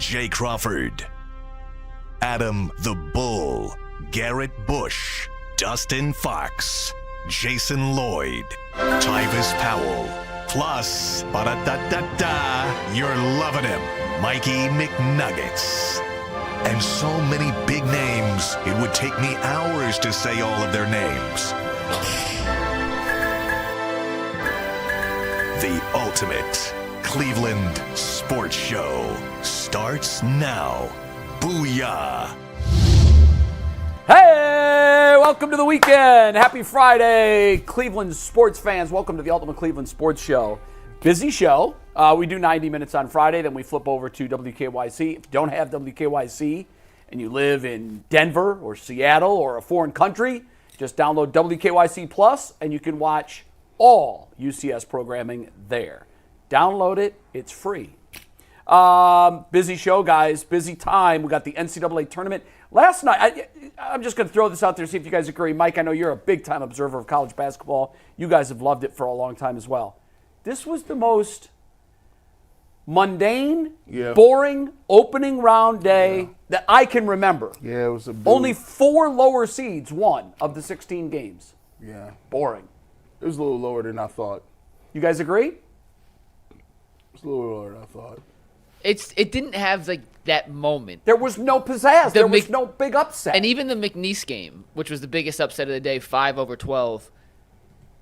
Jay Crawford, Adam the Bull, Garrett Bush, Dustin Fox, Jason Lloyd, Tyvis Powell, plus, ba-da-da-da-da, you're loving him, Mikey McNuggets. And so many big names, it would take me hours to say all of their names. The ultimate Cleveland sports show starts now. Booyah! Hey, welcome to the weekend. Happy Friday, Cleveland sports fans. Welcome to the Ultimate Cleveland Sports Show. Busy show. We do 90 minutes on Friday, then we flip over to WKYC. If you don't have WKYC and you live in Denver or Seattle or a foreign country, just download WKYC Plus and you can watch all UCS programming there. Download it. It's free. Busy show, guys. Busy time. We got the NCAA tournament. Last night, I'm just going to throw this out there, see if you guys agree. Mike, I know you're a big-time observer of college basketball. You guys have loved it for a long time as well. This was the most mundane, boring opening round day that I can remember. Yeah, it was a Only 4 lower seeds won of the 16 games. Yeah. Boring. It was a little lower than I thought. You guys agree? It was a little lower than I thought. It didn't have like that moment. There was no pizzazz. There was no big upset. And even the McNeese game, which was the biggest upset of the day, 5-12.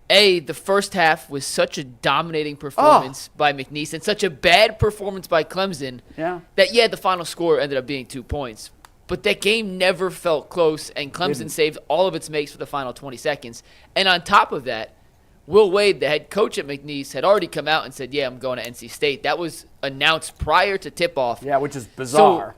The first half was such a dominating performance by McNeese and such a bad performance by Clemson that, the final score ended up being 2 points. But that game never felt close, and Clemson saved all of its makes for the final 20 seconds. And on top of that, Will Wade, the head coach at McNeese, had already come out and said, I'm going to NC State. That was announced prior to tip-off. Yeah, which is bizarre.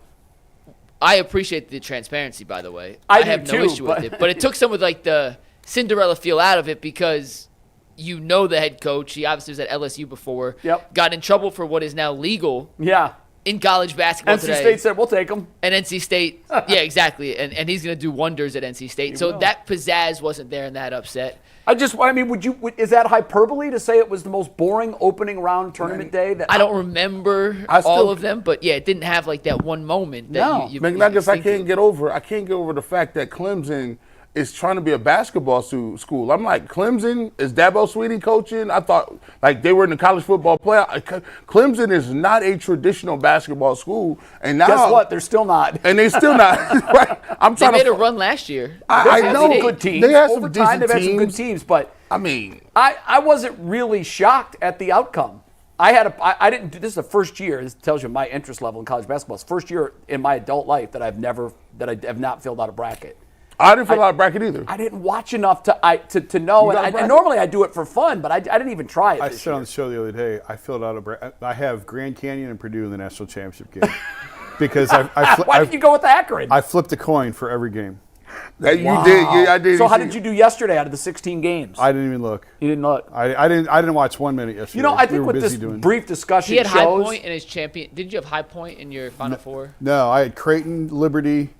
So I appreciate the transparency, by the way. I have no issue with it. But it took some of the Cinderella feel out of it because you know the head coach. He obviously was at LSU before. Yep. Got in trouble for what is now legal. Yeah. In college basketball today. NC State said, we'll take him. And NC State, exactly. And he's going to do wonders at NC State. So that pizzazz wasn't there in that upset. Is that hyperbole to say it was the most boring opening round tournament day? I don't remember all of them, but it didn't have that one moment. McNuggets, I can't get over the fact that Clemson is trying to be a basketball school. I'm like, Clemson, is Dabo Swinney coaching? I thought they were in the college football playoff. Clemson is not a traditional basketball school, and now guess what? They're still not, and they still not. Right? They made a run last year. I know good teams. They had some Over time, decent they've had some good teams. teams, but I wasn't really shocked at the outcome. I didn't. This is the first year. This tells you my interest level in college basketball. It's the first year in my adult life that I have not filled out a bracket. I didn't fill out a bracket either. I didn't watch enough to know. And normally I do it for fun, but I didn't even try it. I said on the show the other day, I filled out a bracket. I have Grand Canyon and Purdue in the national championship game because why did you go with Akron? I flipped a coin for every game. You did. Yeah, I did. So how did you do yesterday out of the 16 games? I didn't even look. You didn't look. I didn't watch 1 minute yesterday. I think what this brief discussion he had shows. High Point in his champion. Did you have High Point in your Final Four? No, I had Creighton, Liberty,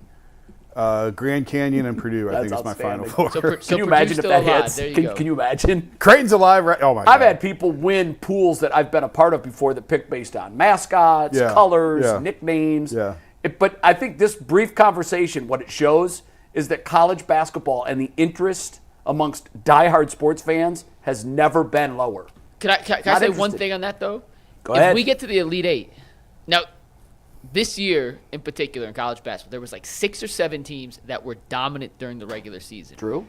Grand Canyon, and Purdue. I think is my Final Four. Can you imagine if that hits? Can you imagine? Creighton's alive, right? Oh my God! I've had people win pools that I've been a part of before that pick based on mascots, colors, nicknames. Yeah. But I think this brief conversation, what it shows is that college basketball and the interest amongst diehard sports fans has never been lower. Can I say one thing on that, though? Go ahead. If we get to the Elite Eight, now, this year in particular in college basketball, there was 6 or 7 teams that were dominant during the regular season. True.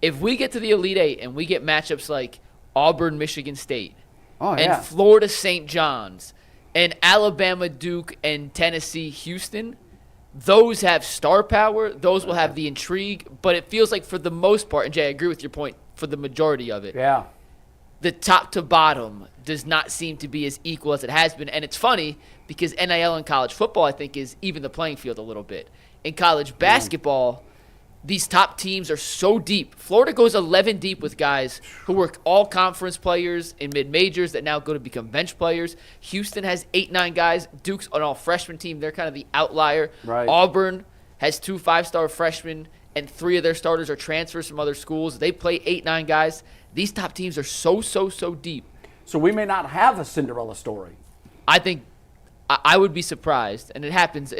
If we get to the Elite Eight and we get matchups like Auburn, Michigan State, and Florida, St. John's, and Alabama, Duke, and Tennessee, Houston, those have star power. Those will have the intrigue. But it feels like for the most part, and Jay, I agree with your point, for the majority of it, the top to bottom does not seem to be as equal as it has been. And it's funny because NIL in college football, I think, is even the playing field a little bit. In college basketball, these top teams are so deep. Florida goes 11 deep with guys who were all conference players in mid-majors that now go to become bench players. Houston has 8-9 guys. Duke's an all-freshman team. They're kind of the outlier. Right. Auburn has 2 5-star freshmen, and 3 of their starters are transfers from other schools. They play 8-9 guys. These top teams are so deep. So we may not have a Cinderella story. I think I would be surprised, and it happens.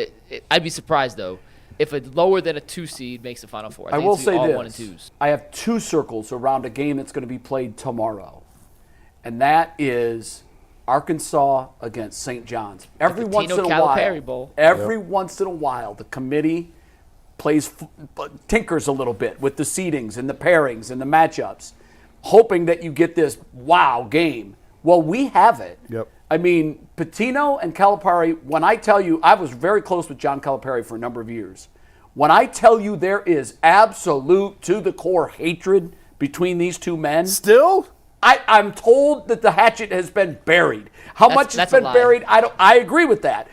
I'd be surprised, though, if a lower than a 2 seed makes the Final Four. I will say all this. 1 and 2s. I have 2 circles around a game that's going to be played tomorrow, and that is Arkansas against St. John's. Every once in a Calipari while, Bowl. once in a while, the committee tinkers a little bit with the seedings and the pairings and the matchups, hoping that you get this wow game. Well, we have it. Yep. I mean, Pitino and Calipari, when I tell you, I was very close with John Calipari for a number of years. When I tell you there is absolute to-the-core hatred between these 2 men. Still? I'm told that the hatchet has been buried. How much has been buried? I agree with that.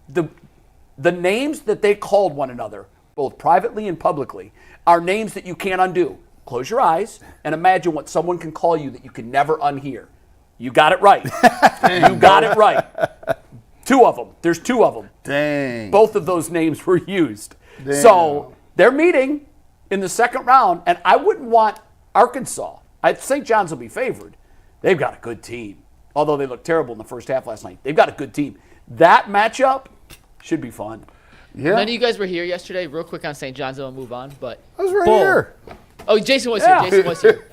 The names that they called one another, both privately and publicly, are names that you can't undo. Close your eyes and imagine what someone can call you that you can never unhear. You got it right. You got it right. 2 of them. There's 2 of them. Dang. Both of those names were used. Damn. So they're meeting in the second round, and I wouldn't want Arkansas. St. John's will be favored. They've got a good team. Although they looked terrible in the first half last night. They've got a good team. That matchup should be fun. Yeah. None of you guys were here yesterday. Real quick on St. John's, then we'll move on. But I was right Bull. here. Oh, Jason was here. Jason was here.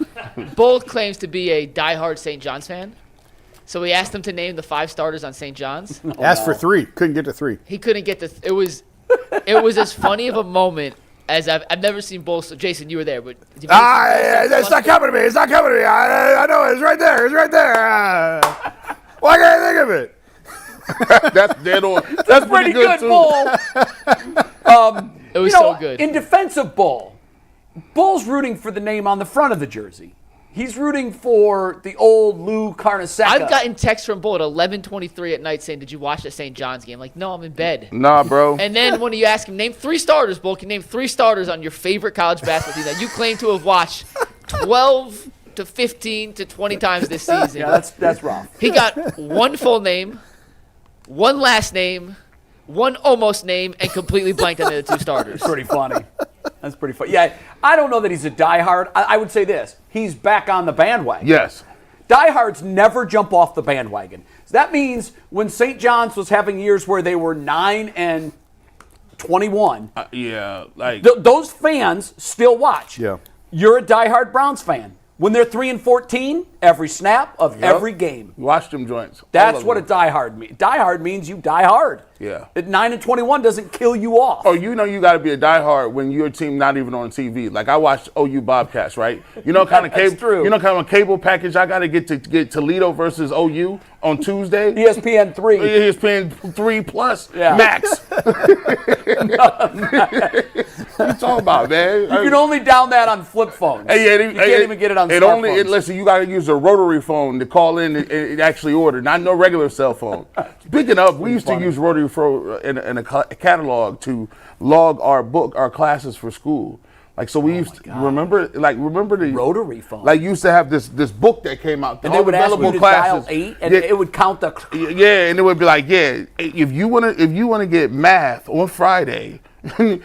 Bull claims to be a diehard St. John's fan. So we asked him to name the 5 starters on St. John's. Asked for 3. Couldn't get to 3. He couldn't get it was as funny of a moment as I've never seen Bull. So Jason, you were there, but It's not coming to me. It's not coming to me. I know it's right there. It's right there. Why can't I think of it? That's dead on. That's Pretty good, too. Bull. it was so good. In defense of Bull's rooting for the name on the front of the jersey. He's rooting for the old Lou Carnesecca. I've gotten texts from Bull at 11:23 at night saying, "Did you watch the St. John's game?" Like, no, I'm in bed. Nah, bro. And then when you ask him, name 3 starters, Bull can name 3 starters on your favorite college basketball team that you claim to have watched 12 to 15 to 20 times this season. Yeah, that's rough. He got 1 full name, 1 last name, 1 almost name, and completely blanked on the other 2 starters. It's pretty funny. That's pretty funny. Yeah, I don't know that he's a diehard. I would say this. He's back on the bandwagon. Yes. Diehards never jump off the bandwagon. So that means when St. John's was having years where they were 9 and 21, Yeah, like those fans still watch. Yeah. You're a diehard Browns fan. When they're 3 and 14, every snap of every game. watch them joints. That's what a diehard means. Diehard means you die hard. Yeah. At 9 and 21 doesn't kill you off. Oh, you know you got to be a diehard when your team not even on TV. Like I watched OU Bobcats, right? You know kind of cable. true. You know kind of cable package I got to get Toledo versus OU on Tuesday. ESPN 3. ESPN 3+ Yeah. max. What you talking about, man? You can only down that on flip phones. You can't even get it on smartphones. Listen, you got to use a rotary phone to call in and actually order, not no regular cell phone. Speaking of, we used to use rotary phone in a catalog to log our classes for school. Like so, we used to remember the rotary phone. Like you used to have this book that came out, and they would ask you to dial 8, and it would count the. Yeah, and it would be like, if you wanna get math on Friday. Oh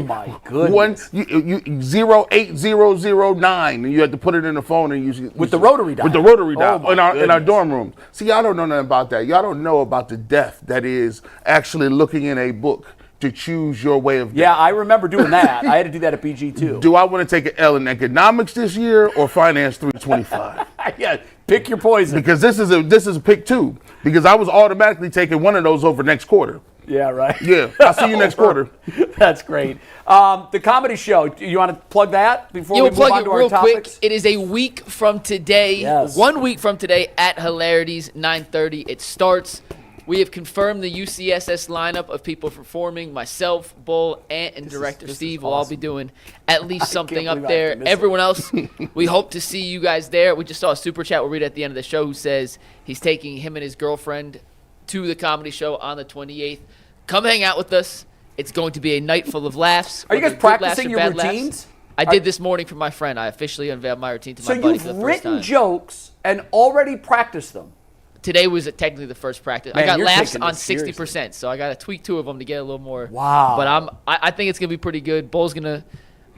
my goodness! 08009, and you had to put it in the phone and use it with the rotary dial. With the rotary dial in goodness. our dorm rooms. See, y'all don't know nothing about that. Y'all don't know about the death that is actually looking in a book to choose your way of. Yeah, I remember doing that. I had to do that at BG too. Do I want to take an L in economics this year or finance 325? Yeah, pick your poison. Because this is a pick 2. Because I was automatically taking one of those over next quarter. Yeah, right. Yeah, I'll see you next quarter. That's great. The comedy show. You want to plug that before we move on to our topics? Quick. It is a week from today. Yes. 1 week from today at Hilarities, 9:30. It starts. We have confirmed the UCSS lineup of people performing. Myself, Bull, Ant, and Director Steve will all be doing at least something up there. Everyone else, we hope to see you guys there. We just saw a super chat we'll read at the end of the show who says he's taking him and his girlfriend to the comedy show on the 28th. Come hang out with us. It's going to be a night full of laughs. Are you guys practicing your routines? Laughs. I did this morning for my friend. I officially unveiled my routine to my buddy for the first time. So you've written jokes and already practiced them. Today was technically the first practice. Man, I got you're laughs taking on this seriously. 60%, so I got to tweak 2 of them to get a little more. Wow. But I think it's going to be pretty good. Bull's going to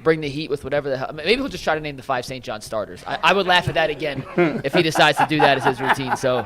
bring the heat with whatever the hell. Maybe he'll just try to name the 5 St. John starters. I would laugh at that again if he decides to do that as his routine. So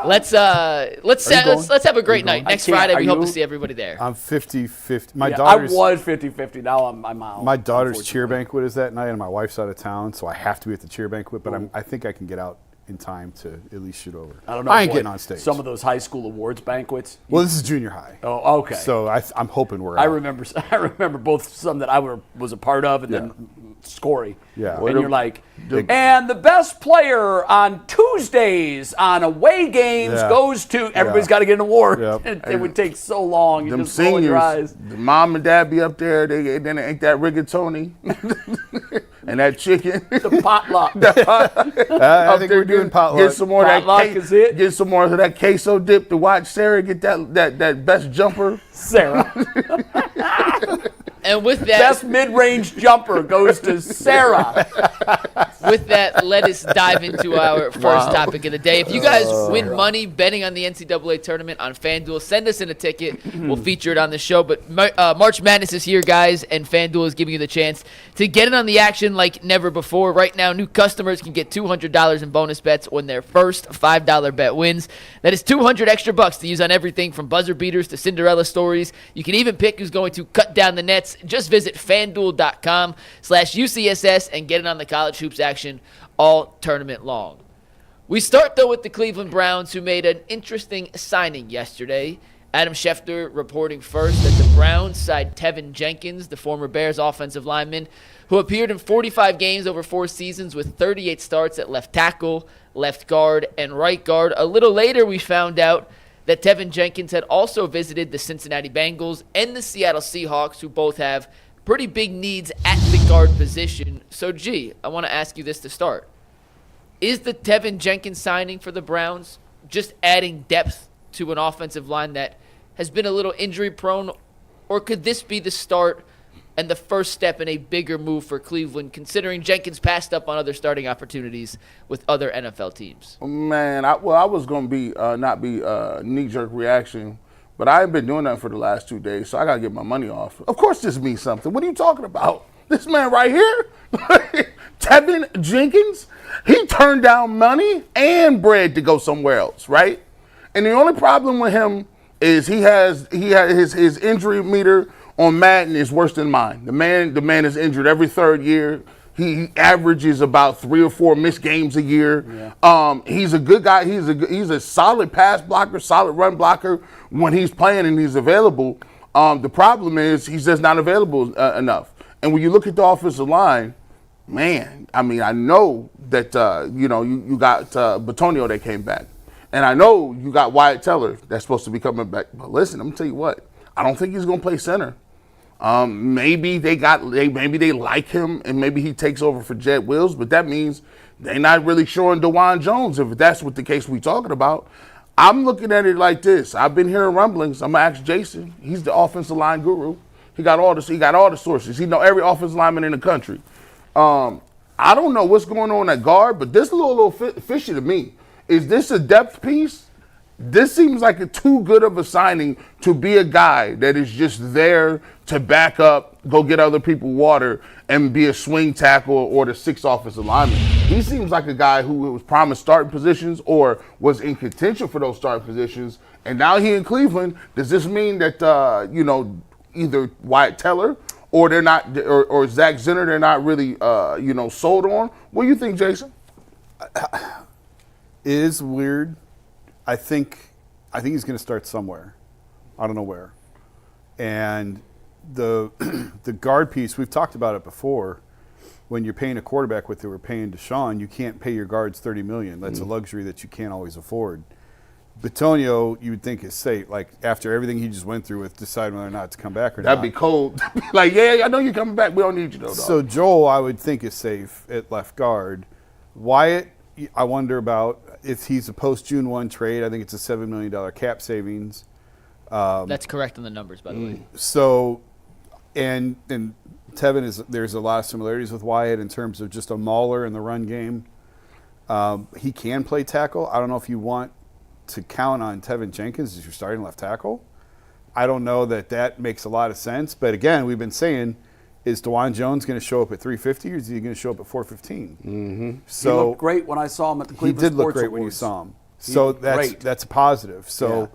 Let's have a great night. Next Friday, we hope to see everybody there. I'm 50-50. My I daughter's was 50-50. Now I'm out. my daughter's cheer banquet is that night, and my wife's out of town, so I have to be at the cheer banquet. But I think I can get out in time to at least shoot over. I don't know. I ain't getting on stage. Some of those high school awards banquets. Well, this is junior high. Oh, okay. So I'm hoping we're. I out. remember both some that I was a part of, and then Scory. Yeah. And you're like, and the best player on Tuesdays on away games goes to. Everybody's got to get an award. Yep. It would take so long. You Them just roll your eyes. seniors, the mom and dad be up there. Then it ain't that rigatoni and that chicken. The potluck. I think we're doing potluck. Get some more Potluck of that. is it? Get some more of that queso dip to watch Sarah get that best jumper. Sarah. And with that, Best mid-range jumper goes to Sarah. with that, let us dive into our first topic of the day. If you guys win money betting on the NCAA tournament on FanDuel, send us in a ticket. We'll feature it on the show. But March Madness is here, guys, and FanDuel is giving you the chance to get in on the action like never before. Right now, new customers can get $200 in bonus bets when their first $5 bet wins. That is $200 extra bucks to use on everything from buzzer beaters to Cinderella stories. You can even pick who's going to cut down the nets. Just visit FanDuel.com/UCSS and get in on the college hoops action all tournament long. We start, though, with the Cleveland Browns, who made an interesting signing yesterday. Adam Schefter reporting first that the Browns signed Tevin Jenkins, the former Bears offensive lineman, who appeared in 45 games over 4 seasons with 38 starts at left tackle, left guard, and right guard. A little later, we found out that Tevin Jenkins had also visited the Cincinnati Bengals and the Seattle Seahawks, who both have pretty big needs at the guard position. So, G, I want to ask you this to start. Is the Tevin Jenkins signing for the Browns just adding depth to an offensive line that has been a little injury-prone, or could this be the start and the first step in a bigger move for Cleveland, considering Jenkins passed up on other starting opportunities with other NFL teams? Man, I was going to be not be knee-jerk reaction, but I ain't been doing that for the last 2 days, so I got to get my money off. Of course this means something. What are you talking about? This man right here, Tevin Jenkins, he turned down money and bread to go somewhere else, right? And the only problem with him is he has his injury meter on Madden is worse than mine. The man is injured every third year. He averages about 3 or 4 missed games a year. Yeah. He's a good guy. He's a solid pass blocker, solid run blocker when he's playing and he's available. The problem is he's just not available enough. And when you look at the offensive line, man, I mean, I know that you got Batonio that came back, and I know you got Wyatt Teller that's supposed to be coming back. But listen, I'm gonna tell you what, I don't think he's gonna play center. Maybe they like him, and maybe he takes over for Jed Wills, but that means they're not really showing DeJuan Jones if that's what the case we're talking about. I'm looking at it like this. I've been hearing rumblings. I'm gonna ask Jason. He's the offensive line guru. He got all the sources. He know every offensive lineman in the country. I don't know what's going on at guard, but this is a little fishy to me. Is this a depth piece? This seems like a too good of a signing to be a guy that is just there to back up, go get other people water, and be a swing tackle or the 6th offensive lineman. He seems like a guy who was promised starting positions or was in contention for those starting positions, and now he in Cleveland. Does this mean that either Wyatt Teller or they're not, or Zach Zinner, they're not really sold on? What do you think, Jason? It is weird. I think he's going to start somewhere. I don't know where. And the guard piece, we've talked about it before. When you're paying a quarterback what they were paying Deshaun, you can't pay your guards $30 million. That's a luxury that you can't always afford. Batonio, you would think is safe. Like after everything he just went through with deciding whether or not to come back or not. That'd be cold. Like, yeah, I know you're coming back. We don't need you though. So Joel, I would think is safe at left guard. Wyatt, I wonder about if he's a post-June 1 trade. I think it's a $7 million cap savings. That's correct in the numbers, by the way. So, and Tevin there's a lot of similarities with Wyatt in terms of just a mauler in the run game. He can play tackle. I don't know if you want to count on Tevin Jenkins as your starting left tackle. I don't know that makes a lot of sense. But again, we've been saying, is DeJuan Jones going to show up at 350 or is he going to show up at 415? Mm-hmm. So he looked great when I saw him at the Cleveland He did look Sports great Awards. when you saw him. So that's a positive. So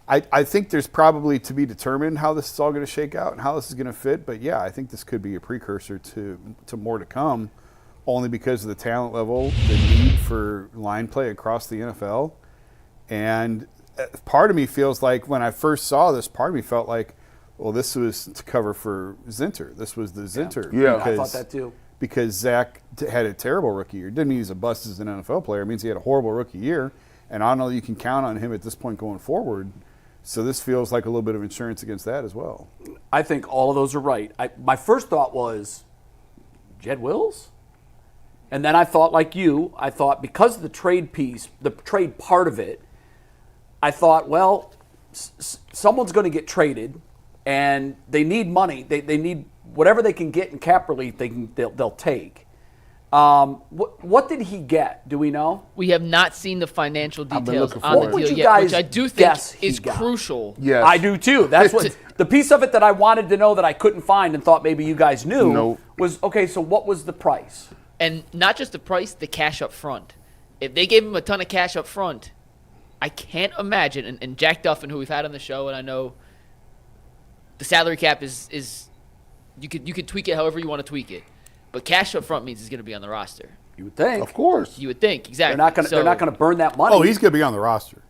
I think there's probably to be determined how this is all going to shake out and how this is going to fit. But, yeah, I think this could be a precursor to more to come, only because of the talent level, the need for line play across the NFL. And part of me feels like when I first saw this, part of me felt like, well, this was to cover for Zinter. This was the Zinter. Yeah, I thought that too. Because Zach had a terrible rookie year. Didn't mean he's a bust as an NFL player. It means he had a horrible rookie year. And I don't know that you can count on him at this point going forward. So this feels like a little bit of insurance against that as well. I think all of those are right. My first thought was Jed Wills? And then I thought, like you, I thought because of the trade piece, the trade part of it, I thought, well, someone's going to get traded, and they need money. They need whatever they can get in cap relief. They'll take. What did he get? Do we know? We have not seen the financial details on the What would deal you yet, guys which I do think guess he is got? crucial. Yes. I do too. That's what the piece of it that I wanted to know that I couldn't find and thought maybe you guys knew was, okay, so what was the price? And not just the price, the cash up front. If they gave him a ton of cash up front, I can't imagine, and Jack Duffin, who we've had on the show, and I know the salary cap is you could tweak it however you want to tweak it, but cash up front means he's going to be on the roster. You would think. Of course. You would think, exactly. They're not going to burn that money. Oh, he's going to be on the roster.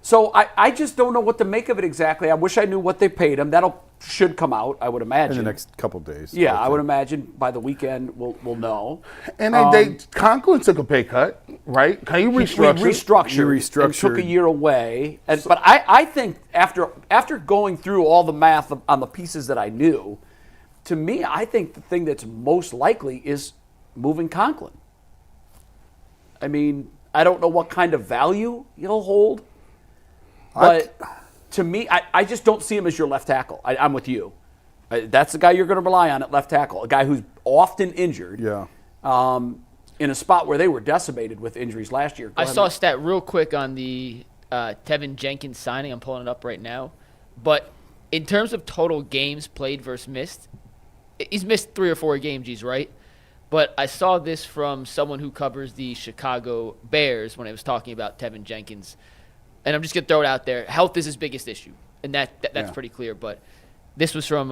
So I just don't know what to make of it exactly. I wish I knew what they paid him. Should come out, I would imagine. In the next couple of days. Yeah, I would imagine by the weekend we'll know. And Conklin took a pay cut, right? He restructured. And took a year away. But I think after going through all the math on the pieces that I knew, to me, I think the thing that's most likely is moving Conklin. I mean, I don't know what kind of value he'll hold, but to me, I just don't see him as your left tackle. I'm with you. That's the guy you're going to rely on at left tackle, a guy who's often injured. Yeah. In a spot where they were decimated with injuries last year. I saw a stat real quick on the Tevin Jenkins signing. I'm pulling it up right now. But in terms of total games played versus missed, he's missed 3 or 4 games, he's right. But I saw this from someone who covers the Chicago Bears when I was talking about Tevin Jenkins. And I'm just going to throw it out there. Health is his biggest issue, and that's pretty clear. But this was from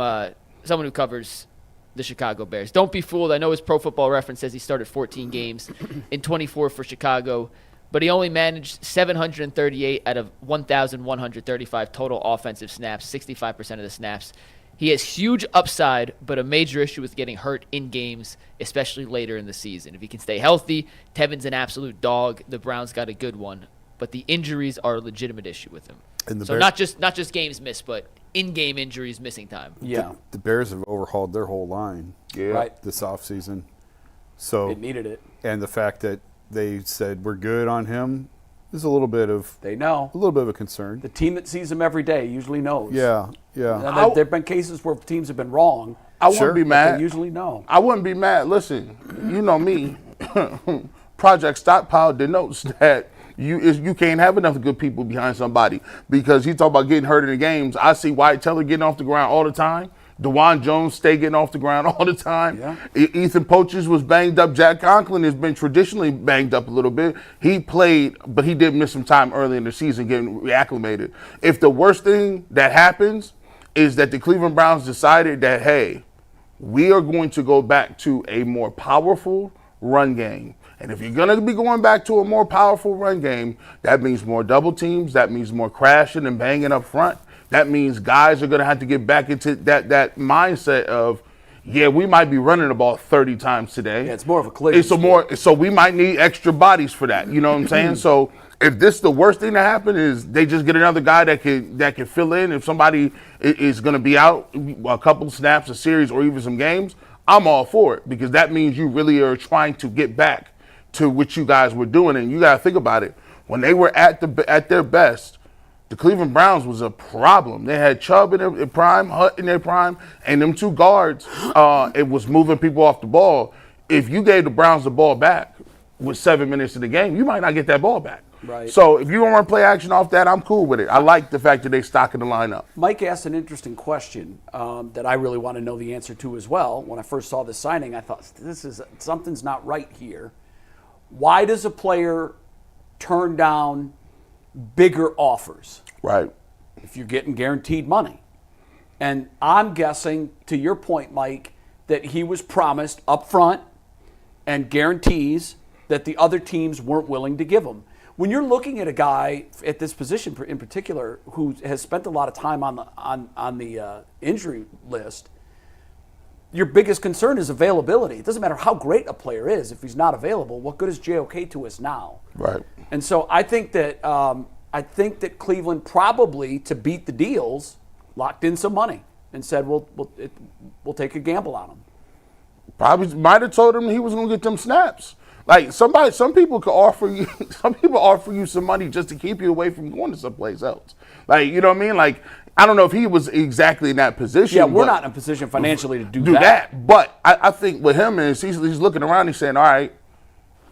someone who covers the Chicago Bears. Don't be fooled. I know his Pro Football Reference says he started 14 games in 24 for Chicago, but he only managed 738 out of 1,135 total offensive snaps, 65% of the snaps. He has huge upside, but a major issue with getting hurt in games, especially later in the season. If he can stay healthy, Tevin's an absolute dog. The Browns got a good one. But the injuries are a legitimate issue with him. And so not just games missed, but in-game injuries, missing time. Yeah. The Bears have overhauled their whole line this offseason. So it needed it. And the fact that they said we're good on him is a little bit of a concern. The team that sees him every day usually knows. Yeah. There have been cases where teams have been wrong. I wouldn't be mad. They usually know. I wouldn't be mad. Listen, you know me. Project Stockpile denotes that you can't have enough good people behind somebody, because he talk about getting hurt in the games. I see Wyatt Teller getting off the ground all the time. DeJuan Jones stay getting off the ground all the time. Yeah. Ethan Poaches was banged up. Jack Conklin has been traditionally banged up a little bit. He played, but he did miss some time early in the season getting reacclimated. If the worst thing that happens is that the Cleveland Browns decided that, hey, we are going to go back to a more powerful run game. And if you're going to be going back to a more powerful run game, that means more double teams. That means more crashing and banging up front. That means guys are going to have to get back into that mindset of, yeah, we might be running the ball 30 times today. Yeah, it's more of a collision. So we might need extra bodies for that. You know what I'm saying? So if this the worst thing to happen is they just get another guy that can fill in. If somebody is going to be out a couple snaps, a series, or even some games, I'm all for it, because that means you really are trying to get back to what you guys were doing. And you got to think about it. When they were at their best, the Cleveland Browns was a problem. They had Chubb in their prime, Hutt in their prime, and them two guards, it was moving people off the ball. If you gave the Browns the ball back with 7 minutes in the game, you might not get that ball back. Right. So if you don't want to play action off that, I'm cool with it. I like the fact that they stocking the lineup. Mike asked an interesting question that I really want to know the answer to as well. When I first saw this signing, I thought, something's not right here. Why does a player turn down bigger offers. Right. If you're getting guaranteed money. And I'm guessing, to your point, Mike, that he was promised up front and guarantees that the other teams weren't willing to give him. When you're looking at a guy at this position in particular who has spent a lot of time on the injury list, your biggest concern is availability. It doesn't matter how great a player is. If he's not available, what good is JOK to us now? Right. And so I think that Cleveland probably, to beat the deals, locked in some money and said, we'll take a gamble on him. Probably might have told him he was going to get them snaps. Like some people could offer you some money just to keep you away from going to someplace else. Like, you know what I mean? Like, I don't know if he was exactly in that position. Yeah, we're not in a position financially to do that. But I think with him is he's looking around, he's saying, all right,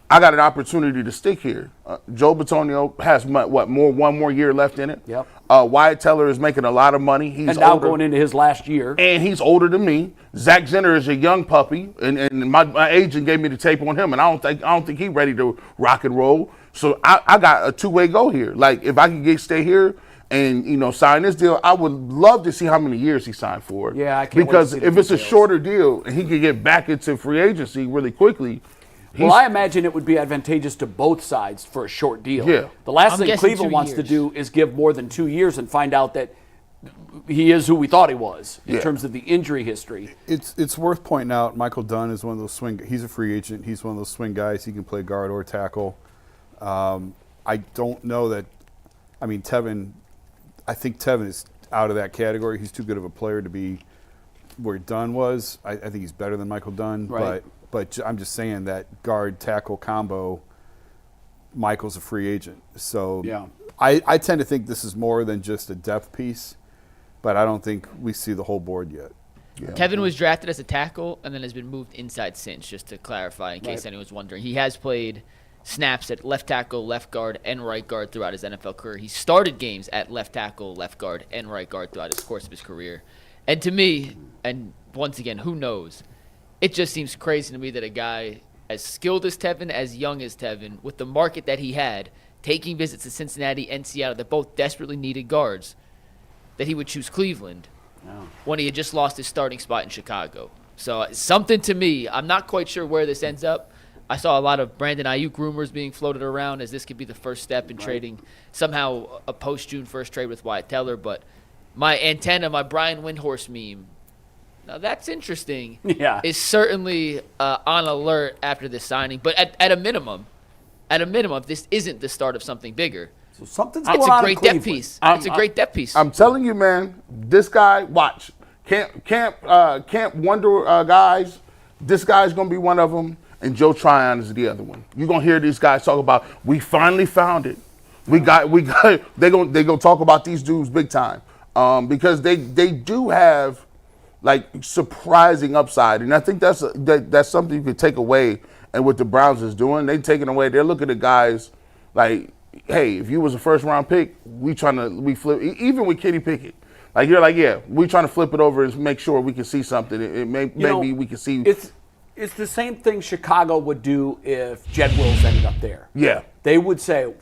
I got an opportunity to stick here. Joe Bitonio has one more year left in it. Yep. Wyatt Teller is making a lot of money. He's now older, going into his last year. and he's older than me. Zach Zenner is a young puppy, and my agent gave me the tape on him, and I don't think he's ready to rock and roll. So I got a two-way go here. Like if I can stay here and sign this deal, I would love to see how many years he signed for. Yeah, I can't because wait to see if the it's a details. shorter deal and he can get back into free agency really quickly. Well, I imagine it would be advantageous to both sides for a short deal. Yeah. The last I'm thing guessing Cleveland 2 wants to years. do is give more than 2 years and find out that he is who we thought he was in Yeah. terms of the injury history. It's worth pointing out Michael Dunn is one of those swing. He's a free agent. He's one of those swing guys. He can play guard or tackle. I don't know that. I mean, Tevin. I think Tevin is out of that category. He's too good of a player to be where Dunn was. I think he's better than Michael Dunn. Right. But I'm just saying that guard tackle combo. Michael's a free agent, so Yeah. I tend to think this is more than just a depth piece, but I don't think we see the whole board yet. Yeah. Tevin was drafted as a tackle and then has been moved inside since, just to clarify in case anyone was wondering. He has played snaps at left tackle, left guard, and right guard throughout his NFL career. He started games at left tackle, left guard, and right guard throughout his course of his career. And to me, and once again, who knows, it just seems crazy to me that a guy as skilled as Tevin, as young as Tevin, with the market that he had, taking visits to Cincinnati and Seattle that both desperately needed guards, that he would choose Cleveland when he had just lost his starting spot in Chicago. So something to me, I'm not quite sure where this ends up. I saw a lot of Brandon Ayuk rumors being floated around as this could be the first step in trading somehow a post-June 1st trade with Wyatt Teller. But my antenna, my Brian Windhorst meme, now that's interesting, is certainly on alert after this signing. But at a minimum, this isn't the start of something bigger. So something's going It's on a in great depth Cleveland. piece. It's a great depth piece. I'm telling you, man, this guy, watch. Camp Wonder guys, this guy's going to be one of them, and Joe Tryon is the other one. You're going to hear these guys talk about, we finally found it. They're going to talk about these dudes big time because they do have, like, surprising upside. And I think that's something you could take away. And what the Browns is doing, they're taking away, they're looking at guys like, hey, if you was a first-round pick, we flip, even with Kenny Pickett. Like, you're like, yeah, we trying to flip it over and make sure we can see something. Maybe we can see. It's the same thing Chicago would do if Jed Wills ended up there. Yeah. They would say,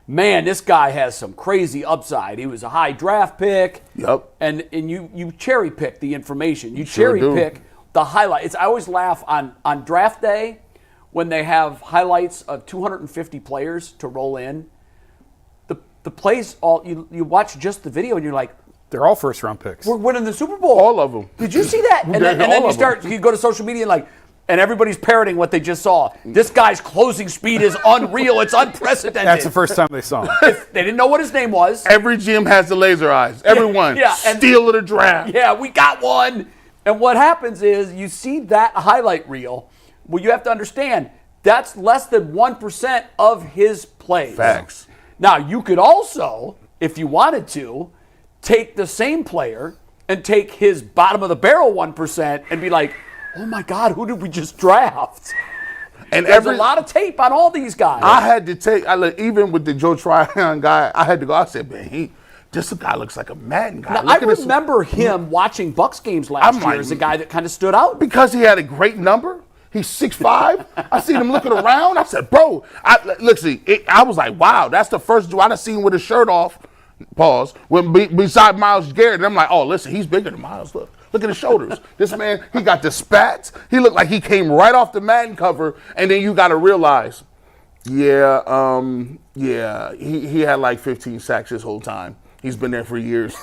man, this guy has some crazy upside. He was a high draft pick. Yep. And you cherry pick the information. You Sure cherry do. pick the highlights. I always laugh on draft day when they have highlights of 250 players to roll in. The plays, you watch just the video and you're like, They're all first-round picks. we're winning the Super Bowl. All of them. Did you see that? And then you go to social media and everybody's parroting what they just saw. This guy's closing speed is unreal. It's unprecedented. That's the first time they saw him. They didn't know what his name was. Every GM has the laser eyes. Everyone. and- Steal of the draft. Yeah, we got one. And what happens is you see that highlight reel. Well, you have to understand that's less than 1% of his plays. Facts. Now, you could also, if you wanted to, take the same player and take his bottom of the barrel 1% and be like, oh my God, who did we just draft? And There's a lot of tape on all these guys. I had to take, even with the Joe Tryon guy, I had to go. I said, man, this guy looks like a Madden guy. Now, Look I at this. remember him watching Bucks games last year as a guy that kind of stood out. Because he had a great number. He's 6'5". I seen him looking around. I said, bro, I was like, wow, that's the first dude I seen with his shirt off. Pause. Beside Myles Garrett, and I'm like, oh, listen, he's bigger than Myles. Look at his shoulders. This man, he got the spats. He looked like he came right off the Madden cover. And then you got to realize, he had like 15 sacks his whole time. He's been there for years.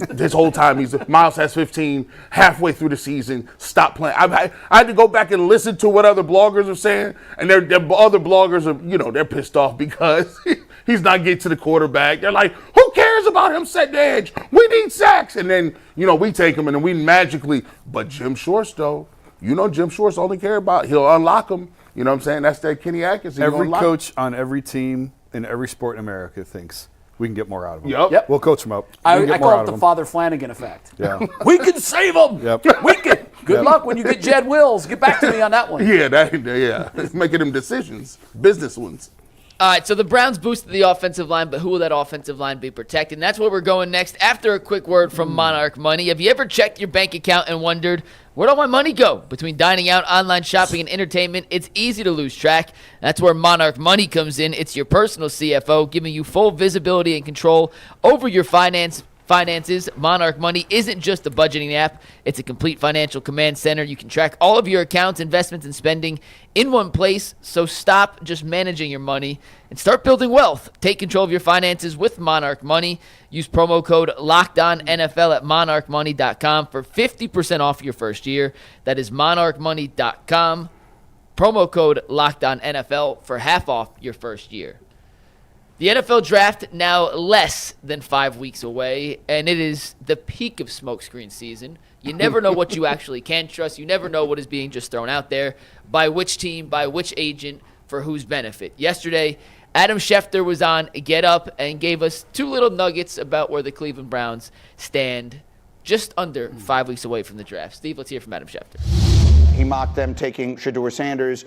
This whole time, Myles has 15 halfway through the season. Stop playing. I had to go back and listen to what other bloggers are saying, and their other bloggers are, they're pissed off because he's not getting to the quarterback. They're like, who cares about him setting the edge? We need sacks. And then, we take him and then we magically. But Jim Schwartz, though, Jim Schwartz only care about, he'll unlock him. You know what I'm saying? That's that Kenny Atkins. Every coach on every team in every sport in America thinks we can get more out of him. Yep. We'll coach him up. I call it the Father Flanagan effect. Yeah. We can save him. Yep. We can. Good luck when you get Jed Wills. Get back to me on that one. Yeah, making them decisions, business ones. All right, so the Browns boosted the offensive line, but who will that offensive line be protecting? That's where we're going next after a quick word from Monarch Money. Have you ever checked your bank account and wondered, where'd all my money go? Between dining out, online shopping, and entertainment, it's easy to lose track. That's where Monarch Money comes in. It's your personal CFO, giving you full visibility and control over your finances. Monarch Money isn't just a budgeting app. It's a complete financial command center. You can track all of your accounts, investments, and spending in one place. So stop just managing your money and start building wealth. Take control of your finances with Monarch Money. Use promo code LOCKEDONNFL at monarchmoney.com for 50% off your first year. That is monarchmoney.com. Promo code LOCKEDONNFL for half off your first year. The NFL draft now less than 5 weeks away, and it is the peak of smokescreen season. You never know what you actually can trust. You never know what is being just thrown out there, by which team, by which agent, for whose benefit. Yesterday, Adam Schefter was on Get Up and gave us two little nuggets about where the Cleveland Browns stand just under 5 weeks away from the draft. Steve, let's hear from Adam Schefter. He mocked them taking Shedeur Sanders.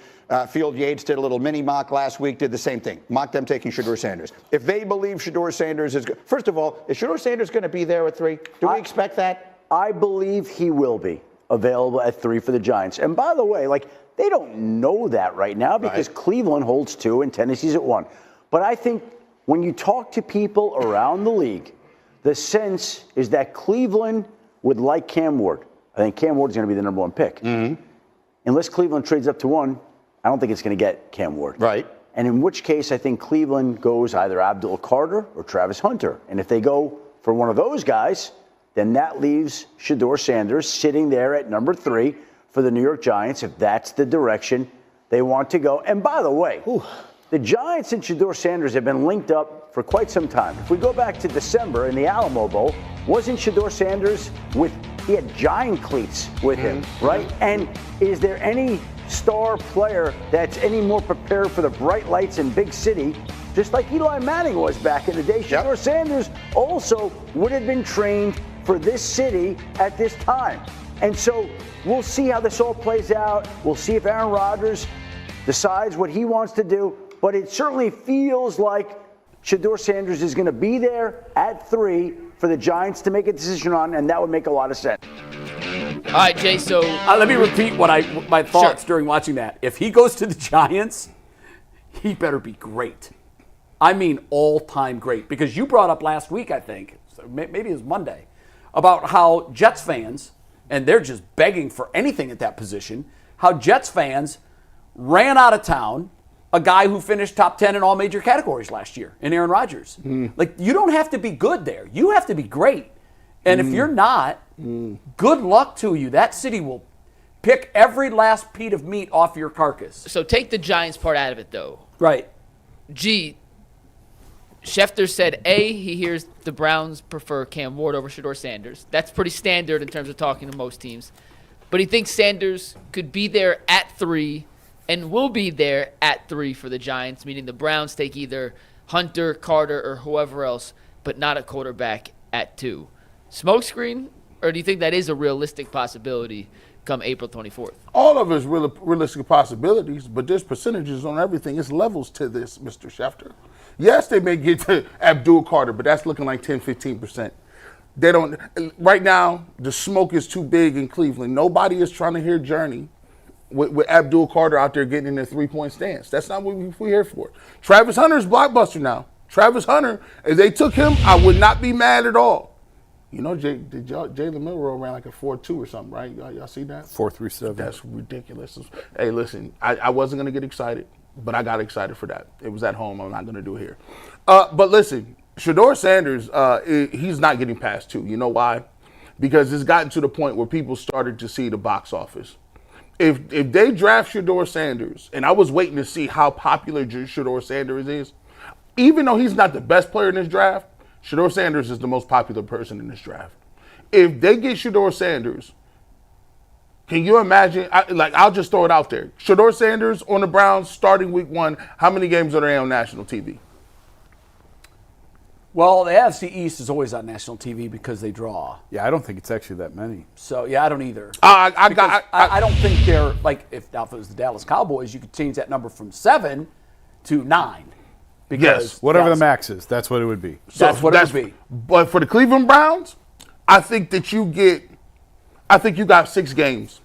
Field Yates did a little mini mock last week, did the same thing. Mocked them taking Shedeur Sanders. If they believe Shedeur Sanders is good, first of all, is Shedeur Sanders going to be there at 3? Do we expect that? I believe he will be available at 3 for the Giants. And by the way, they don't know that right now because Cleveland holds 2 and Tennessee's at 1. But I think when you talk to people around the league, the sense is that Cleveland would like Cam Ward. I think Cam Ward is going to be the number 1 pick. Mm-hmm. Unless Cleveland trades up to 1, I don't think it's going to get Cam Ward. Right. And in which case, I think Cleveland goes either Abdul Carter or Travis Hunter. And if they go for one of those guys, then that leaves Shedeur Sanders sitting there at number 3 for the New York Giants, if that's the direction they want to go. And by the way, the Giants and Shedeur Sanders have been linked up for quite some time. If we go back to December in the Alamo Bowl, wasn't Shedeur Sanders he had giant cleats with him, right? And is there any star player that's any more prepared for the bright lights in big city, just like Eli Manning was back in the day? Shedeur Sanders also would have been trained for this city at this time. And so we'll see how this all plays out. We'll see if Aaron Rodgers decides what he wants to do. But it certainly feels like Shedeur Sanders is going to be there at 3 for the Giants to make a decision on, and that would make a lot of sense. All right, Jay, so let me repeat my thoughts during watching that. If he goes to the Giants, he better be great. I mean all-time great. Because you brought up last week, I think, so maybe it was Monday, about how Jets fans, and they're just begging for anything at that position, how Jets fans ran out of town a guy who finished top 10 in all major categories last year in Aaron Rodgers. You don't have to be good there. You have to be great. And if you're not, good luck to you. That city will pick every last piece of meat off your carcass. So take the Giants part out of it, though. Right. Schefter said, he hears the Browns prefer Cam Ward over Shedeur Sanders. That's pretty standard in terms of talking to most teams. But he thinks Sanders could be there at 3 and will be there at 3 for the Giants, meaning the Browns take either Hunter, Carter, or whoever else, but not a quarterback at 2. Smokescreen, or do you think that is a realistic possibility come April 24th? All of it is realistic possibilities, but there's percentages on everything. It's levels to this, Mr. Schefter. Yes, they may get to Abdul Carter, but that's looking like 10, 15%. They don't. Right now, the smoke is too big in Cleveland. Nobody is trying to hear Journey. with Abdul Carter out there getting in a three-point stance. That's not what we're here for. Travis Hunter's blockbuster now. Travis Hunter, if they took him, I would not be mad at all. You know, Jalen Milroe ran like a 4.2 or something, right? Y'all see that? 4.37. That's ridiculous. Hey, listen, I wasn't going to get excited, but I got excited for that. It was at home. I'm not going to do it here. But listen, Shedeur Sanders, he's not getting past 2. You know why? Because it's gotten to the point where people started to see the box office. If they draft Shedeur Sanders, and I was waiting to see how popular Shedeur Sanders is, even though he's not the best player in this draft, Shedeur Sanders is the most popular person in this draft. If they get Shedeur Sanders, can you imagine? I'll just throw it out there. Shedeur Sanders on the Browns starting week 1, how many games are they on national TV? Well, the AFC East is always on national TV because they draw. Yeah, I don't think it's actually that many. So, yeah, I don't either. I don't think they're, like, if it was the Dallas Cowboys, you could change that number from 7 to 9. Yes. Whatever the max is, that's what it would be. That's what it would be. But for the Cleveland Browns, I think you got 6 games.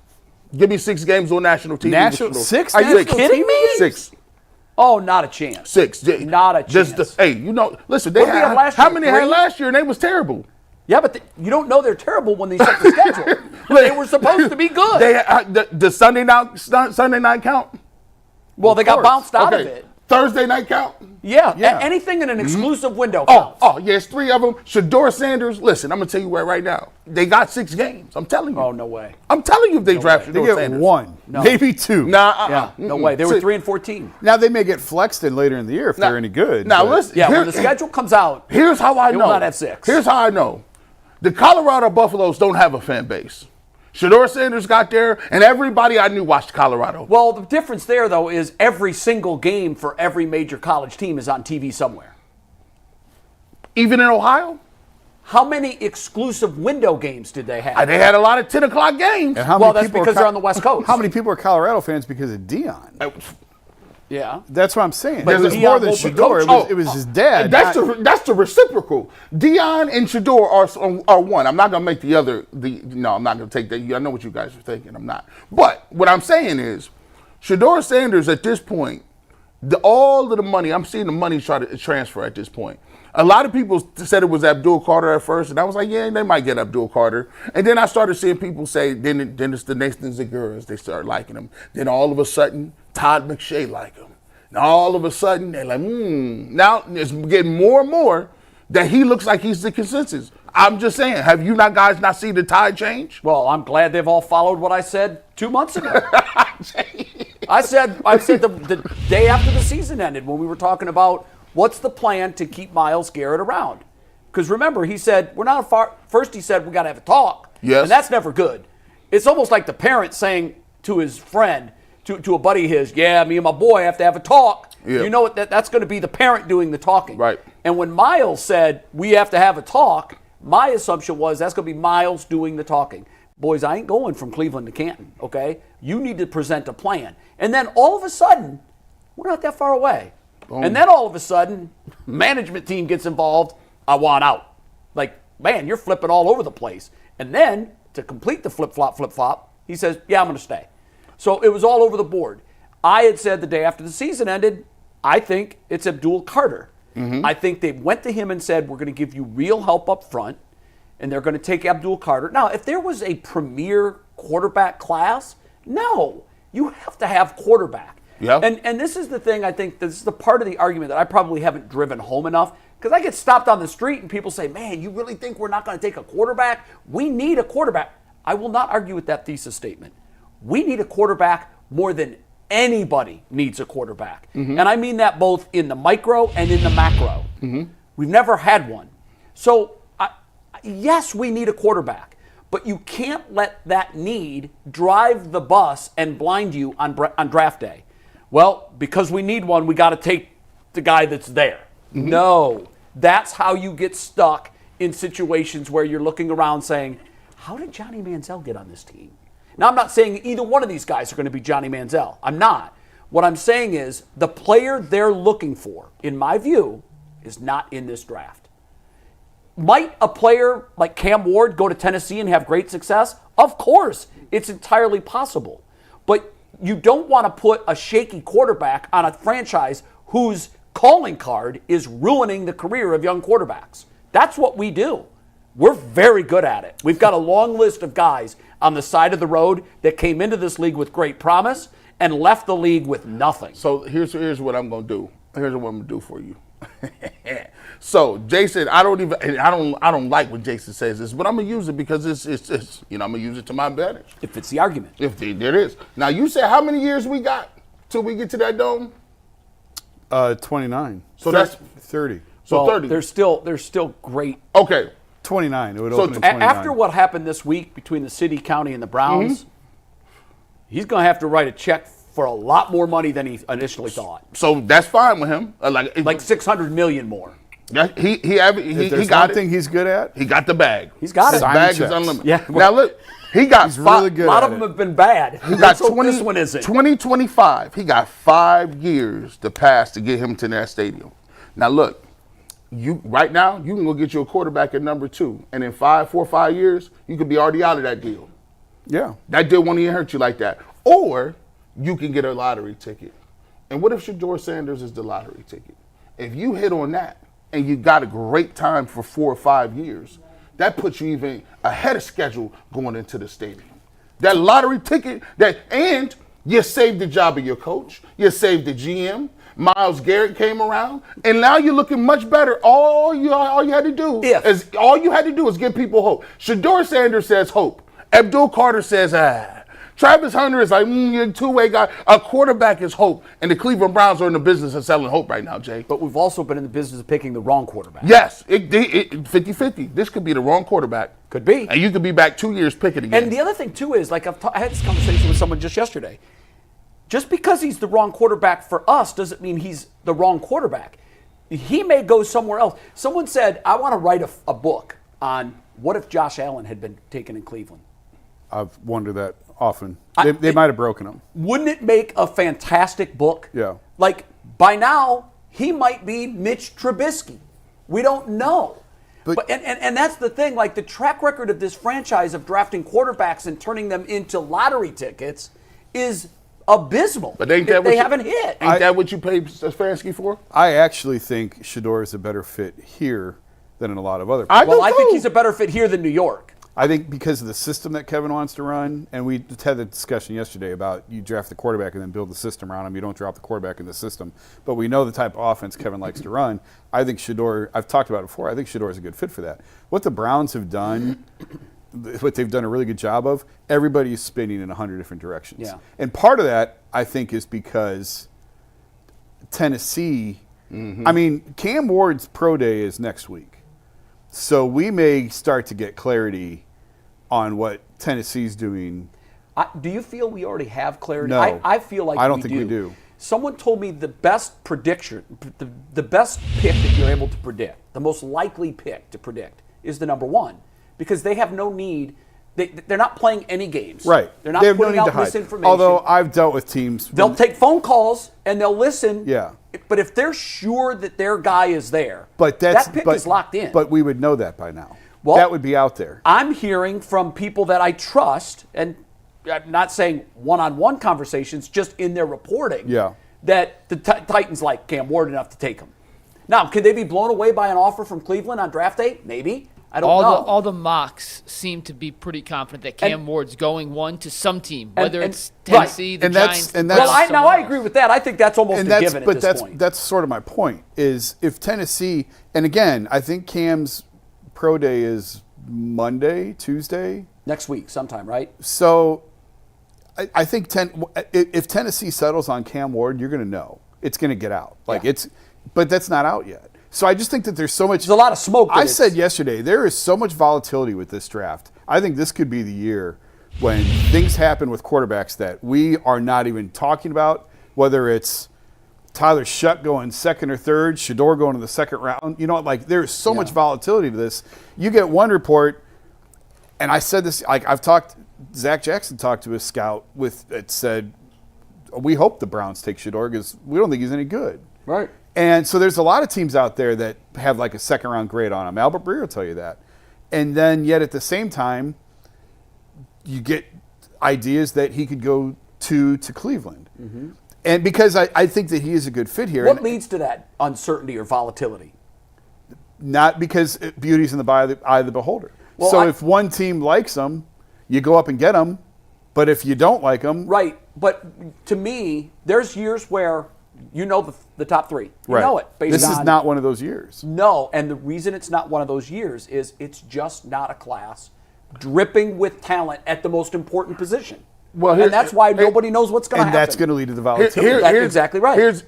Give me 6 games on national TV. 6? Are you kidding me? 6. Oh, not a chance. 6. Not a chance. Listen, they had how many had last year, and they was terrible. Yeah, but you don't know they're terrible when they set the schedule. They were supposed to be good. The Sunday night count? Well, they got bounced out of it. Thursday night count? Yeah. Anything in an exclusive window counts. Yes, 3 of them. Shedeur Sanders, listen, I'm going to tell you right now. They got 6 games. I'm telling you. Oh, no way. I'm telling you if they draft They Shedeur get Sanders. 1, maybe 2. No way. They were 3-14. Now, they may get flexed in later in the year if they're any good. Now, listen. Yeah, when the schedule comes out, here's how I know. They will not have 6. Here's how I know. The Colorado Buffaloes don't have a fan base. Shedeur Sanders got there, and everybody I knew watched Colorado. Well, the difference there, though, is every single game for every major college team is on TV somewhere. Even in Ohio? How many exclusive window games did they have? They had a lot of 10 o'clock games. And how well, many that's because they're on the West Coast. How many people are Colorado fans because of Dion? Yeah. That's what I'm saying. But it was more than Shedeur. It was his dad. That's the reciprocal. Dion and Shedeur are one. I'm not going to make the other. No, I'm not going to take that. I know what you guys are thinking. I'm not. But what I'm saying is, Shedeur Sanders at this point, all of the money, I'm seeing the money try to transfer at this point. A lot of people said it was Abdul Carter at first, and I was like, yeah, they might get Abdul Carter. And then I started seeing people say, then it's the Nathan Zaguras. They start liking him. Then all of a sudden, Todd McShay like him. Now all of a sudden, they're like, Now it's getting more and more that he looks like he's the consensus. I'm just saying, have you guys not seen the tide change? Well, I'm glad they've all followed what I said 2 months ago. I said the day after the season ended when we were talking about what's the plan to keep Myles Garrett around. Because remember, he said, first he said, we got to have a talk. Yes. And that's never good. It's almost like the parent saying to his friend, to a buddy of his, yeah, me and my boy have to have a talk. Yeah. You know what? That's going to be the parent doing the talking. Right. And when Myles said, we have to have a talk, my assumption was that's going to be Myles doing the talking. Boys, I ain't going from Cleveland to Canton, okay? You need to present a plan. And then all of a sudden, we're not that far away. Boom. And then all of a sudden, management team gets involved, I want out. Like, man, you're flipping all over the place. And then, to complete the flip-flop, he says, yeah, I'm going to stay. So it was all over the board. I had said the day after the season ended, I think it's Abdul Carter. Mm-hmm. I think they went to him and said, we're going to give you real help up front, and they're going to take Abdul Carter. Now, if there was a premier quarterback class, no, you have to have quarterback. Yep. And this is the thing, I think, this is the part of the argument that I probably haven't driven home enough, because I get stopped on the street and people say, man, you really think we're not going to take a quarterback? We need a quarterback. I will not argue with that thesis statement. We need a quarterback more than anybody needs a quarterback. Mm-hmm. And I mean that both in the micro and in the macro. Mm-hmm. We've never had one. So, yes, we need a quarterback, but you can't let that need drive the bus and blind you on draft day. Well, because we need one, we got to take the guy that's there. Mm-hmm. No, that's how you get stuck in situations where you're looking around saying, how did Johnny Manziel get on this team? Now, I'm not saying either one of these guys are going to be Johnny Manziel. I'm not. What I'm saying is the player they're looking for, in my view, is not in this draft. Might a player like Cam Ward go to Tennessee and have great success? Of course. It's entirely possible. But you don't want to put a shaky quarterback on a franchise whose calling card is ruining the career of young quarterbacks. That's what we do. We're very good at it. We've got a long list of guys on the side of the road that came into this league with great promise and left the league with nothing. So here's what I'm going to do. Here's what I'm going to do for you. So Jason, I don't like when Jason says this, but I'm gonna use it because it's I'm gonna use it to my advantage. If it's the argument. There it is. Now you said how many years we got till we get to that dome? 29. So that's 30. So 30. There's still great. Okay. 29. It would open in 29. After what happened this week between the city, county, and the Browns, he's gonna have to write a check for a lot more money than he initially thought. So that's fine with him. Like $600 million more. He got one thing he's good at. He got the bag. He's got His it. bag checks. is unlimited. Yeah. Now look, he got He's really good. A lot at of them it. have been bad. He got Let's hope this one isn't. 2025. He got 5 years to pass to get him to that stadium. Now look, right now you can go get you a quarterback at number 2, and in 4 or 5 years you could be already out of that deal. Yeah. That deal won't even hurt you like that. Or you can get a lottery ticket. And what if Shedeur Sanders is the lottery ticket? If you hit on that and you got a great time for 4 or 5 years, that puts you even ahead of schedule going into the stadium. That lottery ticket, and you saved the job of your coach, you saved the GM. Myles Garrett came around, and now you're looking much better. All you had to do is give people hope. Shedeur Sanders says hope. Abdul Carter says Travis Hunter is like, you're a two-way guy. A quarterback is hope. And the Cleveland Browns are in the business of selling hope right now, Jay. But we've also been in the business of picking the wrong quarterback. Yes, 50-50. This could be the wrong quarterback. Could be. And you could be back 2 years picking again. And the other thing, too, is, I had this conversation with someone just yesterday. Just because he's the wrong quarterback for us doesn't mean he's the wrong quarterback. He may go somewhere else. Someone said, I want to write a book on what if Josh Allen had been taken in Cleveland. I've wondered that often. They might have broken him. Wouldn't it make a fantastic book? Yeah. By now, he might be Mitch Trubisky. We don't know. But that's the thing. The track record of this franchise of drafting quarterbacks and turning them into lottery tickets is abysmal. But they haven't hit. Ain't that what you paid Stefanski for? I actually think Shedeur is a better fit here than in a lot of other places. I think he's a better fit here than New York. I think because of the system that Kevin wants to run, and we had the discussion yesterday about you draft the quarterback and then build the system around him. You don't drop the quarterback in the system. But we know the type of offense Kevin likes to run. I think Shedeur, I've talked about it before, I think Shedeur is a good fit for that. What the Browns have done, what they've done a really good job of, everybody is spinning in 100 different directions. Yeah. And part of that, I think, is because Tennessee, I mean, Cam Ward's pro day is next week. So we may start to get clarity on what Tennessee's doing. Do you feel we already have clarity? No. I feel like I don't think we do. Someone told me the best prediction, the best pick that you're able to predict, the most likely pick to predict is the number 1 because they have no need. They're not playing any games. Right. They're not putting out misinformation. Although I've dealt with teams. They'll take phone calls and they'll listen. Yeah. But if they're sure that their guy is there, that pick is locked in. But we would know that by now. Well, that would be out there. I'm hearing from people that I trust, and I'm not saying one-on-one conversations, just in their reporting, that the Titans like Cam Ward enough to take him. Now, could they be blown away by an offer from Cleveland on draft day? Maybe. I don't know. All the mocks seem to be pretty confident that Cam Ward's going 1 to some team, whether it's Tennessee, the Giants. I agree with that. I think that's almost a given at this point. That's sort of my point, is if Tennessee, and again, I think Cam's pro day is Monday, Tuesday? Next week sometime, right? So I think if Tennessee settles on Cam Ward, you're going to know. It's going to get out. But that's not out yet. So I just think that there's so much. There's a lot of smoke. I said yesterday, there is so much volatility with this draft. I think this could be the year when things happen with quarterbacks that we are not even talking about, whether it's Tyler Shutt going second or third, Shedeur going to the second round. There's so much volatility to this. You get one report, and I said this, Zach Jackson talked to a scout that said, we hope the Browns take Shedeur because we don't think he's any good. Right. And so there's a lot of teams out there that have a second round grade on him. Albert Breer will tell you that. And then yet at the same time, you get ideas that he could go to Cleveland. Mm-hmm. And because I think that he is a good fit here. What leads to that uncertainty or volatility? Not because beauty's in the eye of the beholder. Well, so if one team likes him, you go up and get him. But if you don't like him. Right. But to me, there's years where you know the top three. You know it. This is not one of those years. No. And the reason it's not one of those years is it's just not a class dripping with talent at the most important position. Well, and that's why nobody knows what's going to happen. And that's going to lead to the volatility. That's exactly right.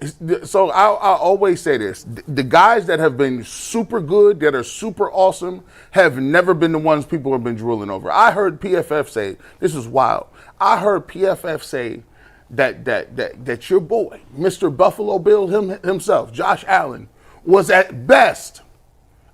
So I always say this. The guys that have been super good, that are super awesome, have never been the ones people have been drooling over. I heard PFF say, this is wild. I heard PFF say that your boy, Mr. Buffalo Bill himself, Josh Allen, was at best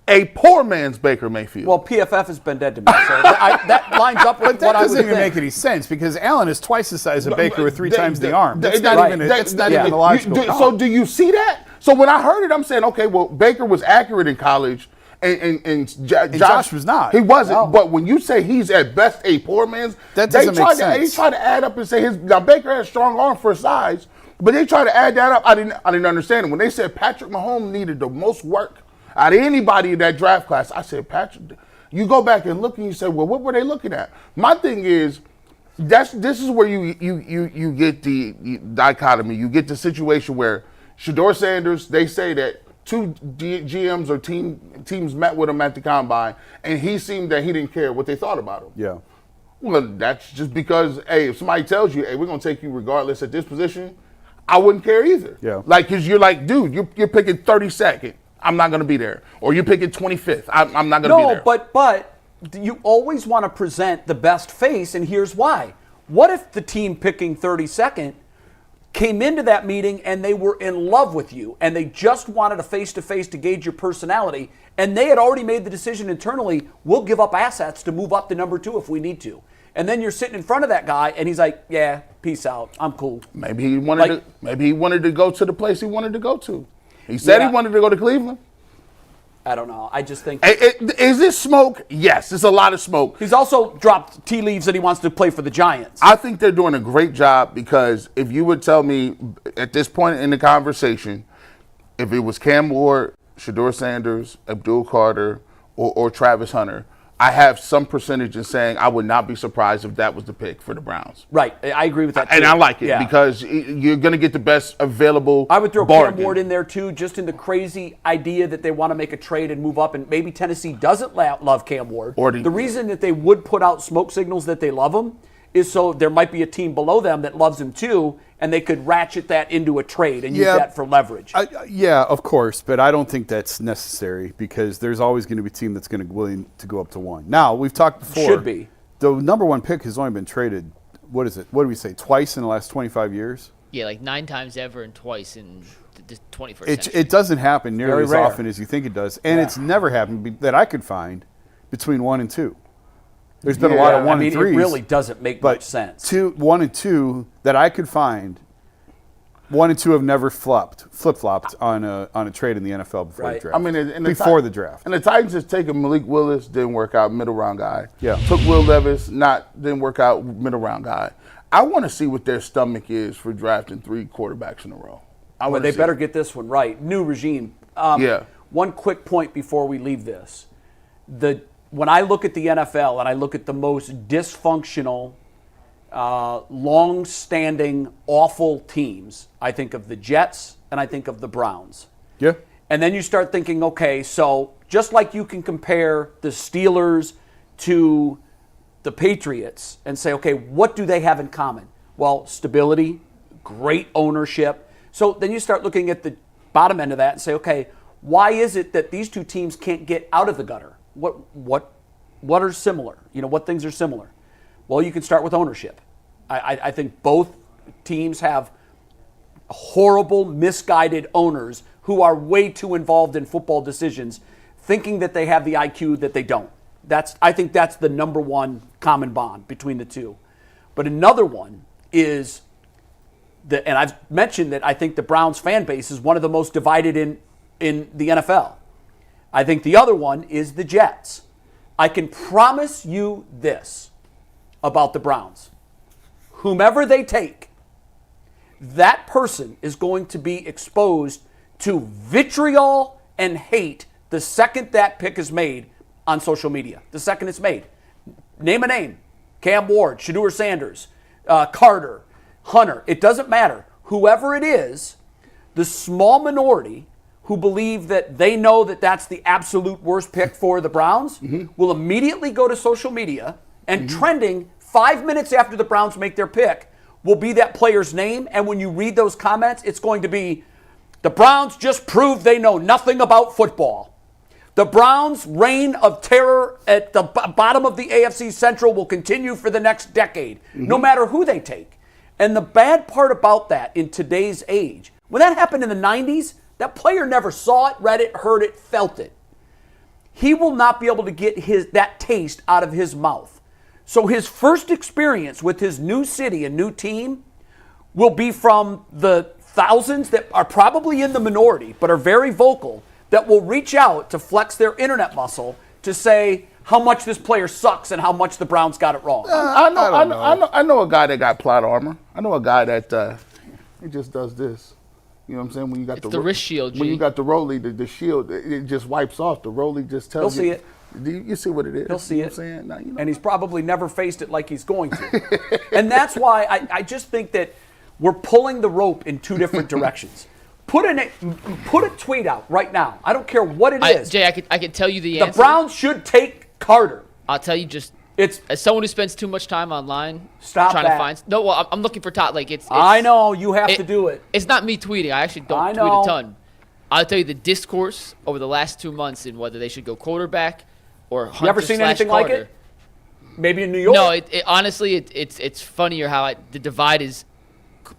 a poor man's Baker Mayfield. Well, PFF has been dead to me, so that lines up with what I would think. That doesn't even make any sense because Allen is twice the size of Baker with 3 times the arm. That's not even a logical. So do you see that? So when I heard it, I'm saying, okay, well, Baker was accurate in college, and Josh was not. He wasn't. No. But when you say he's at best a poor man's, that doesn't make sense. They try to add up and say now Baker has a strong arm for his size, but they try to add that up. I didn't understand it when they said Patrick Mahomes needed the most work out of anybody in that draft class. I said, Patrick, you go back and look and you say, well, what were they looking at? My thing is, this is where you get the dichotomy. You get the situation where Shedeur Sanders, they say that 2 GMs or teams met with him at the combine, and he seemed that he didn't care what they thought about him. Yeah. Well, that's just because, hey, if somebody tells you, hey, we're going to take you regardless at this position, I wouldn't care either. Yeah. Like, because you're like, dude, you're picking 32nd. I'm not going to be there. Or you're picking 25th. I'm not going to be there. No, but you always want to present the best face, and here's why. What if the team picking 32nd came into that meeting and they were in love with you and they just wanted a face-to-face to gauge your personality, and they had already made the decision internally, we'll give up assets to move up to number 2 if we need to. And then you're sitting in front of that guy and he's like, yeah, peace out. I'm cool. Maybe he wanted to go to the place he wanted to go to. He said he wanted to go to Cleveland. I don't know. I just think. Is this smoke? Yes, it's a lot of smoke. He's also dropped tea leaves that he wants to play for the Giants. I think they're doing a great job because if you would tell me at this point in the conversation, if it was Cam Ward, Shedeur Sanders, Abdul Carter, or Travis Hunter, I have some percentage in saying I would not be surprised if that was the pick for the Browns. Right. I agree with that, too. And I like it because you're going to get the best available I would throw bargain. Cam Ward in there, too, just in the crazy idea that they want to make a trade and move up, and maybe Tennessee doesn't love Cam Ward. The reason that they would put out smoke signals that they love him is so there might be a team below them that loves him, too, and they could ratchet that into a trade and use that for leverage. Yeah, of course, but I don't think that's necessary because there's always going to be a team that's going to be willing to go up to 1. Now, we've talked before. Should be. The number 1 pick has only been traded, what is it? What do we say, twice in the last 25 years? Yeah, like 9 times ever and twice in the 21st century. It doesn't happen nearly as often as you think it does, and it's never happened that I could find between 1 and 2. There's been a lot of 1 and 3s. It really doesn't make much sense. 1 and 2 that I could find, 1 and 2 have never flip-flopped on a trade in the NFL before the draft. I mean, before the draft. And the Titans just taken Malik Willis, didn't work out, middle round guy. Yeah. Took Will Levis, didn't work out, middle round guy. I want to see what their stomach is for drafting 3 quarterbacks in a row. But they better get this one right. New regime. One quick point before we leave this. When I look at the NFL and I look at the most dysfunctional, long-standing, awful teams, I think of the Jets and I think of the Browns. Yeah. And then you start thinking, okay, so just like you can compare the Steelers to the Patriots and say, okay, what do they have in common? Well, stability, great ownership. So then you start looking at the bottom end of that and say, okay, why is it that these 2 teams can't get out of the gutter? What are similar? What things are similar? Well, you can start with ownership. I think both teams have horrible, misguided owners who are way too involved in football decisions, thinking that they have the IQ that they don't. I think that's the number 1 common bond between the 2. But another one is, and I've mentioned that I think the Browns fan base is one of the most divided in the NFL. I think the other one is the Jets. I can promise you this about the Browns. Whomever they take, that person is going to be exposed to vitriol and hate the second that pick is made on social media. The second it's made. Name a name. Cam Ward, Shedeur Sanders, Carter, Hunter. It doesn't matter. Whoever it is, the small minority who believe that they know that that's the absolute worst pick for the Browns will immediately go to social media and trending 5 minutes after the Browns make their pick will be that player's name. And when you read those comments, it's going to be, the Browns just proved they know nothing about football. The Browns' reign of terror at the bottom of the AFC Central will continue for the next decade, no matter who they take. And the bad part about that in today's age, when that happened in the 90s, that player never saw it, read it, heard it, felt it. He will not be able to get that taste out of his mouth. So his first experience with his new city and new team will be from the thousands that are probably in the minority but are very vocal, that will reach out to flex their internet muscle to say how much this player sucks and how much the Browns got it wrong. I know a guy that got plot armor. I know a guy that he just does this. You know what I'm saying? When you got the wrist shield, G. When you got the rollie, the shield, it just wipes off. The rollie just tells He'll see it. You see what it is. He'll see it. You know what I'm saying? Now, and he's probably never faced it like he's going to. And that's why I just think that we're pulling the rope in two different directions. Put a tweet out right now. I don't care what it is. Jay, I can tell you the answer. The Browns should take Carter. I'll tell you just. As someone who spends too much time online trying to find. No, well, I'm looking for top. Like it's I know you have to do it. It's not me tweeting. I actually don't tweet a ton. I'll tell you the discourse over the last 2 months in whether they should go quarterback or Hunter. You ever seen anything Carter. like it? Maybe in New York. No, honestly, it's funnier how the divide is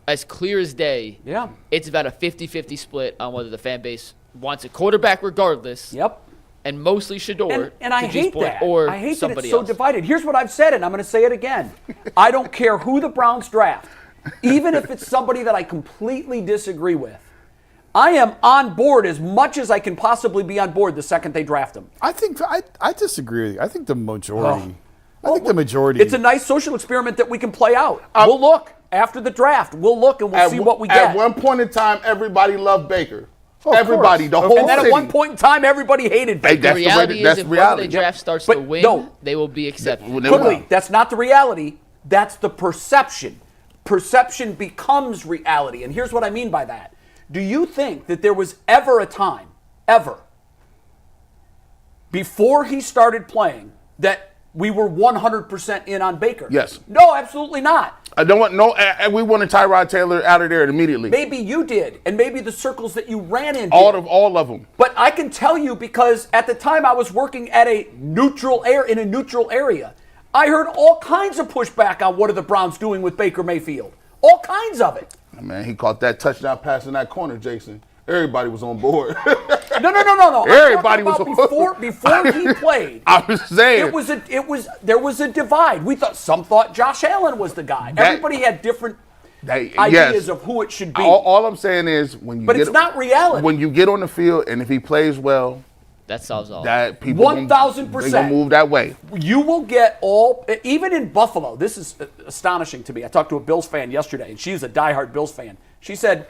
as clear as day. Yeah, it's about a 50-50 split on whether the fan base wants a quarterback regardless. Yep. And mostly Shedeur. And I hate that. Or I hate that somebody it's so else. divided. Here's what I've said, and I'm going to say it again. I don't care who the Browns draft, even if it's somebody that I completely disagree with. I am on board as much as I can possibly be on board the second they draft them. I think I disagree with you. I think the majority. I think the majority. It's a nice social experiment that we can play out. We'll look after the draft. We'll look and we'll see what we get. At one point in time, everybody loved Baker. Everybody, the whole And then city. at one point in time, everybody hated Baker. The reality is, if one of the draft starts to win, they will be accepted. Quickly, that's not the reality. That's the perception. Perception becomes reality. And here's what I mean by that. Do you think that there was ever a time, before he started playing, that we were 100% in on Baker? Yes. No, absolutely not. I don't want we wanted Tyrod Taylor out of there immediately. Maybe you did, and maybe the circles that you ran in. All of them. But I can tell you because at the time I was working at a neutral area. I heard all kinds of pushback on what are the Browns doing with Baker Mayfield. All kinds of it. Man, he caught that touchdown pass in that corner, Jason. Everybody was on board. No. Everybody was before he played. I was saying there was a divide. Some thought Josh Allen was the guy. Everybody had different ideas of who it should be. All I'm saying is it's not reality. When you get on the field and if he plays well, that solves all. That people 1,000%. They gonna move that way. You will get even in Buffalo. This is astonishing to me. I talked to a Bills fan yesterday, and she's a diehard Bills fan. She said,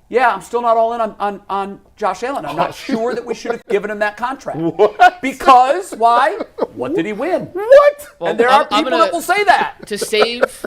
"Yeah, I'm still not all in on Josh Allen. I'm not sure that we should have given him that contract." What? Because why? What did he win? What? Well, and there are people that will say that. To save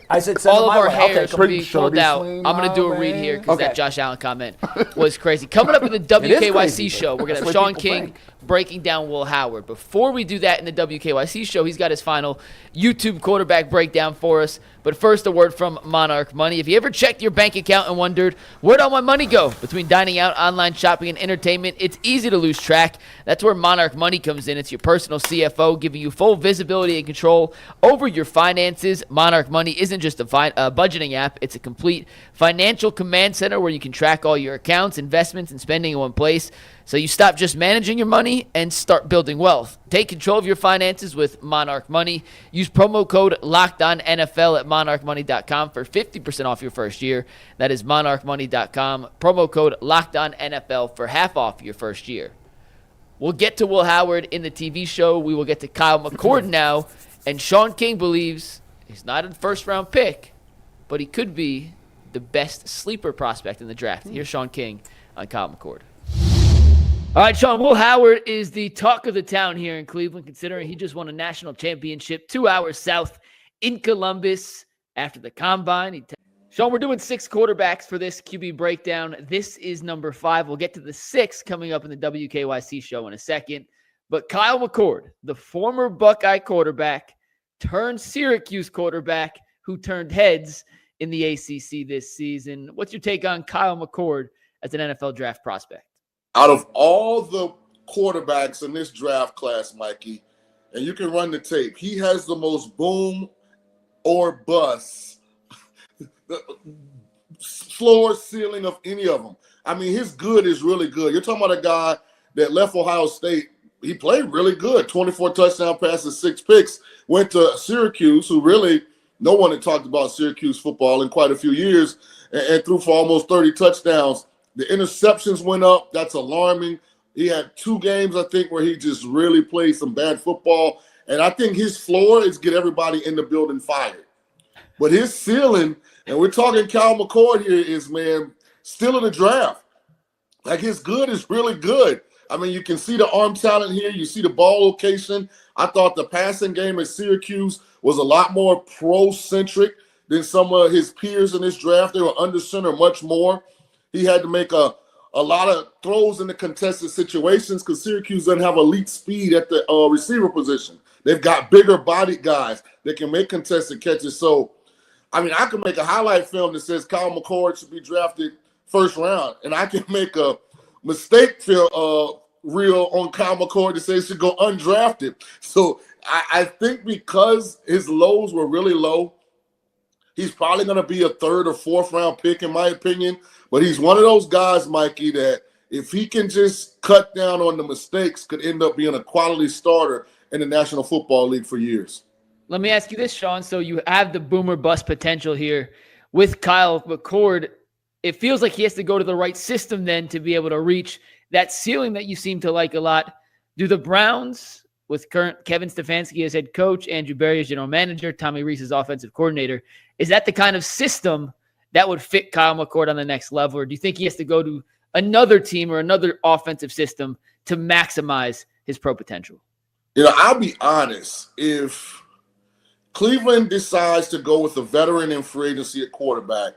I said all of our way. hairs from being pulled out, I'm going to do a read here because that Josh Allen comment was crazy. Coming up in the WKYC show, we're going to have Sean King breaking down Will Howard. Before we do that in the WKYC show, he's got his final YouTube quarterback breakdown for us. But first, a word from Monarch Money. If you ever checked your bank account and wondered, where'd all my money go? Between dining out, online shopping, and entertainment, it's easy to lose track. That's where Monarch Money comes in. It's your personal CFO, giving you full visibility and control over your finances. Monarch Money isn't just a budgeting app. It's a complete financial command center where you can track all your accounts, investments, and spending in one place. So you stop just managing your money and start building wealth. Take control of your finances with Monarch Money. Use promo code LOCKEDONNFL at monarchmoney.com for 50% off your first year. That is monarchmoney.com. Promo code LOCKEDONNFL for half off your first year. We'll get to Will Howard in the TV show. We will get to Kyle McCord now. And Sean King believes he's not a first-round pick, but he could be the best sleeper prospect in the draft. Here's Sean King on Kyle McCord. All right, Sean, Will Howard is the talk of the town here in Cleveland, considering he just won a national championship 2 hours south in Columbus after the Combine. Sean, we're doing 6 quarterbacks for this QB breakdown. This is number 5. We'll get to the 6 coming up in the WKYC show in a second. But Kyle McCord, the former Buckeye quarterback, turned Syracuse quarterback who turned heads in the ACC this season. What's your take on Kyle McCord as an NFL draft prospect? Out of all the quarterbacks in this draft class, Mikey, and you can run the tape, he has the most boom or bust floor ceiling of any of them. I mean, his good is really good. You're talking about a guy that left Ohio State. He played really good, 24 touchdown passes, 6 picks, went to Syracuse, who really no one had talked about Syracuse football in quite a few years, and threw for almost 30 touchdowns. The interceptions went up. That's alarming. He had 2 games, I think, where he just really played some bad football. And I think his floor is get everybody in the building fired. But his ceiling, and we're talking Kyle McCord here, is, man, still in the draft. Like, his good is really good. I mean, you can see the arm talent here. You see the ball location. I thought the passing game at Syracuse was a lot more pro-centric than some of his peers in this draft. They were under center much more. He had to make a lot of throws in the contested situations because Syracuse doesn't have elite speed at the receiver position. They've got bigger bodied guys that can make contested catches. So, I mean, I can make a highlight film that says Kyle McCord should be drafted first round, and I can make a mistake reel on Kyle McCord that says he should go undrafted. So I think because his lows were really low, he's probably going to be a 3rd or 4th round pick, in my opinion. But he's one of those guys, Mikey, that if he can just cut down on the mistakes, could end up being a quality starter in the National Football League for years. Let me ask you this, Sean. So you have the boomer bust potential here with Kyle McCord. It feels like he has to go to the right system then to be able to reach that ceiling that you seem to like a lot. Do the Browns, with current Kevin Stefanski as head coach, Andrew Berry as general manager, Tommy Rees as offensive coordinator, is that the kind of system that would fit Kyle McCord on the next level? Or do you think he has to go to another team or another offensive system to maximize his pro potential? You know, I'll be honest. If Cleveland decides to go with a veteran in free agency at quarterback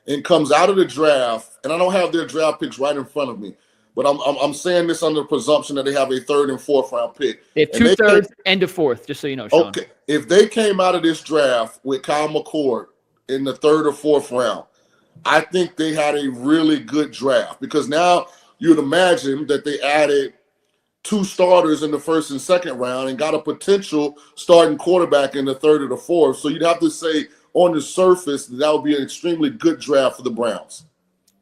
and comes out of the draft, and I don't have their draft picks right in front of me, but I'm saying this under the presumption that they have a 3rd and 4th round pick. They have 2 thirds and a 4th, just so you know, Sean. Okay, if they came out of this draft with Kyle McCord in the 3rd or 4th round, I think they had a really good draft, because now you'd imagine that they added 2 starters in the 1st and 2nd round and got a potential starting quarterback in the 3rd or the 4th. So you'd have to say on the surface that would be an extremely good draft for the Browns.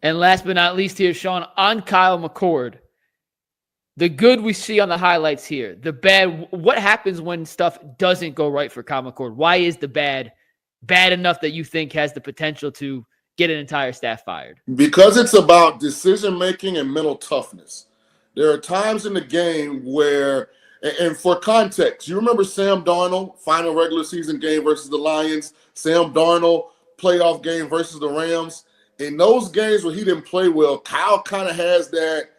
And last but not least here, Sean, on Kyle McCord, the good we see on the highlights here, the bad, what happens when stuff doesn't go right for Kyle McCord? Why is the bad enough that you think has the potential to get an entire staff fired? Because it's about decision-making and mental toughness. There are times in the game where, and for context, you remember Sam Darnold, final regular season game versus the Lions, Sam Darnold, playoff game versus the Rams. In those games where he didn't play well, Kyle kind of has that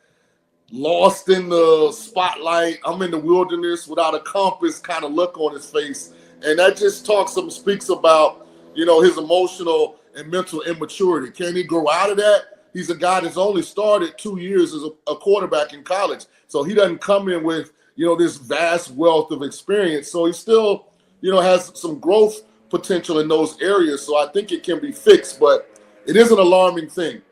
lost in the spotlight, I'm in the wilderness without a compass kind of look on his face. And that just speaks about, you know, his emotional and mental immaturity. Can he grow out of that? He's a guy that's only started 2 years as a quarterback in college. So he doesn't come in with, you know, this vast wealth of experience. So he still, you know, has some growth potential in those areas. So I think it can be fixed, but it is an alarming thing.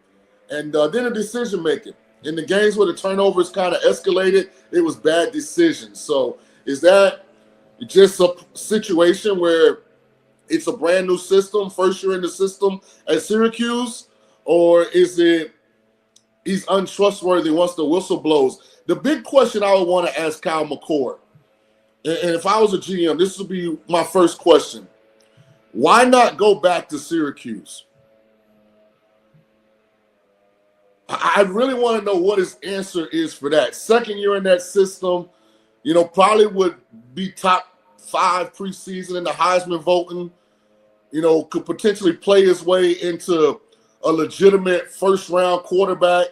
And then the decision making. In the games where the turnovers kind of escalated, it was bad decisions. So is that just a situation where it's a brand new system, first year in the system at Syracuse? Or is it he's untrustworthy once the whistle blows? The big question I would want to ask Kyle McCord, and if I was a GM, this would be my first question. Why not go back to Syracuse? I really want to know what his answer is for that. Second year in that system, you know, probably would be top 5 preseason in the Heisman voting, you know, could potentially play his way into a legitimate first-round quarterback,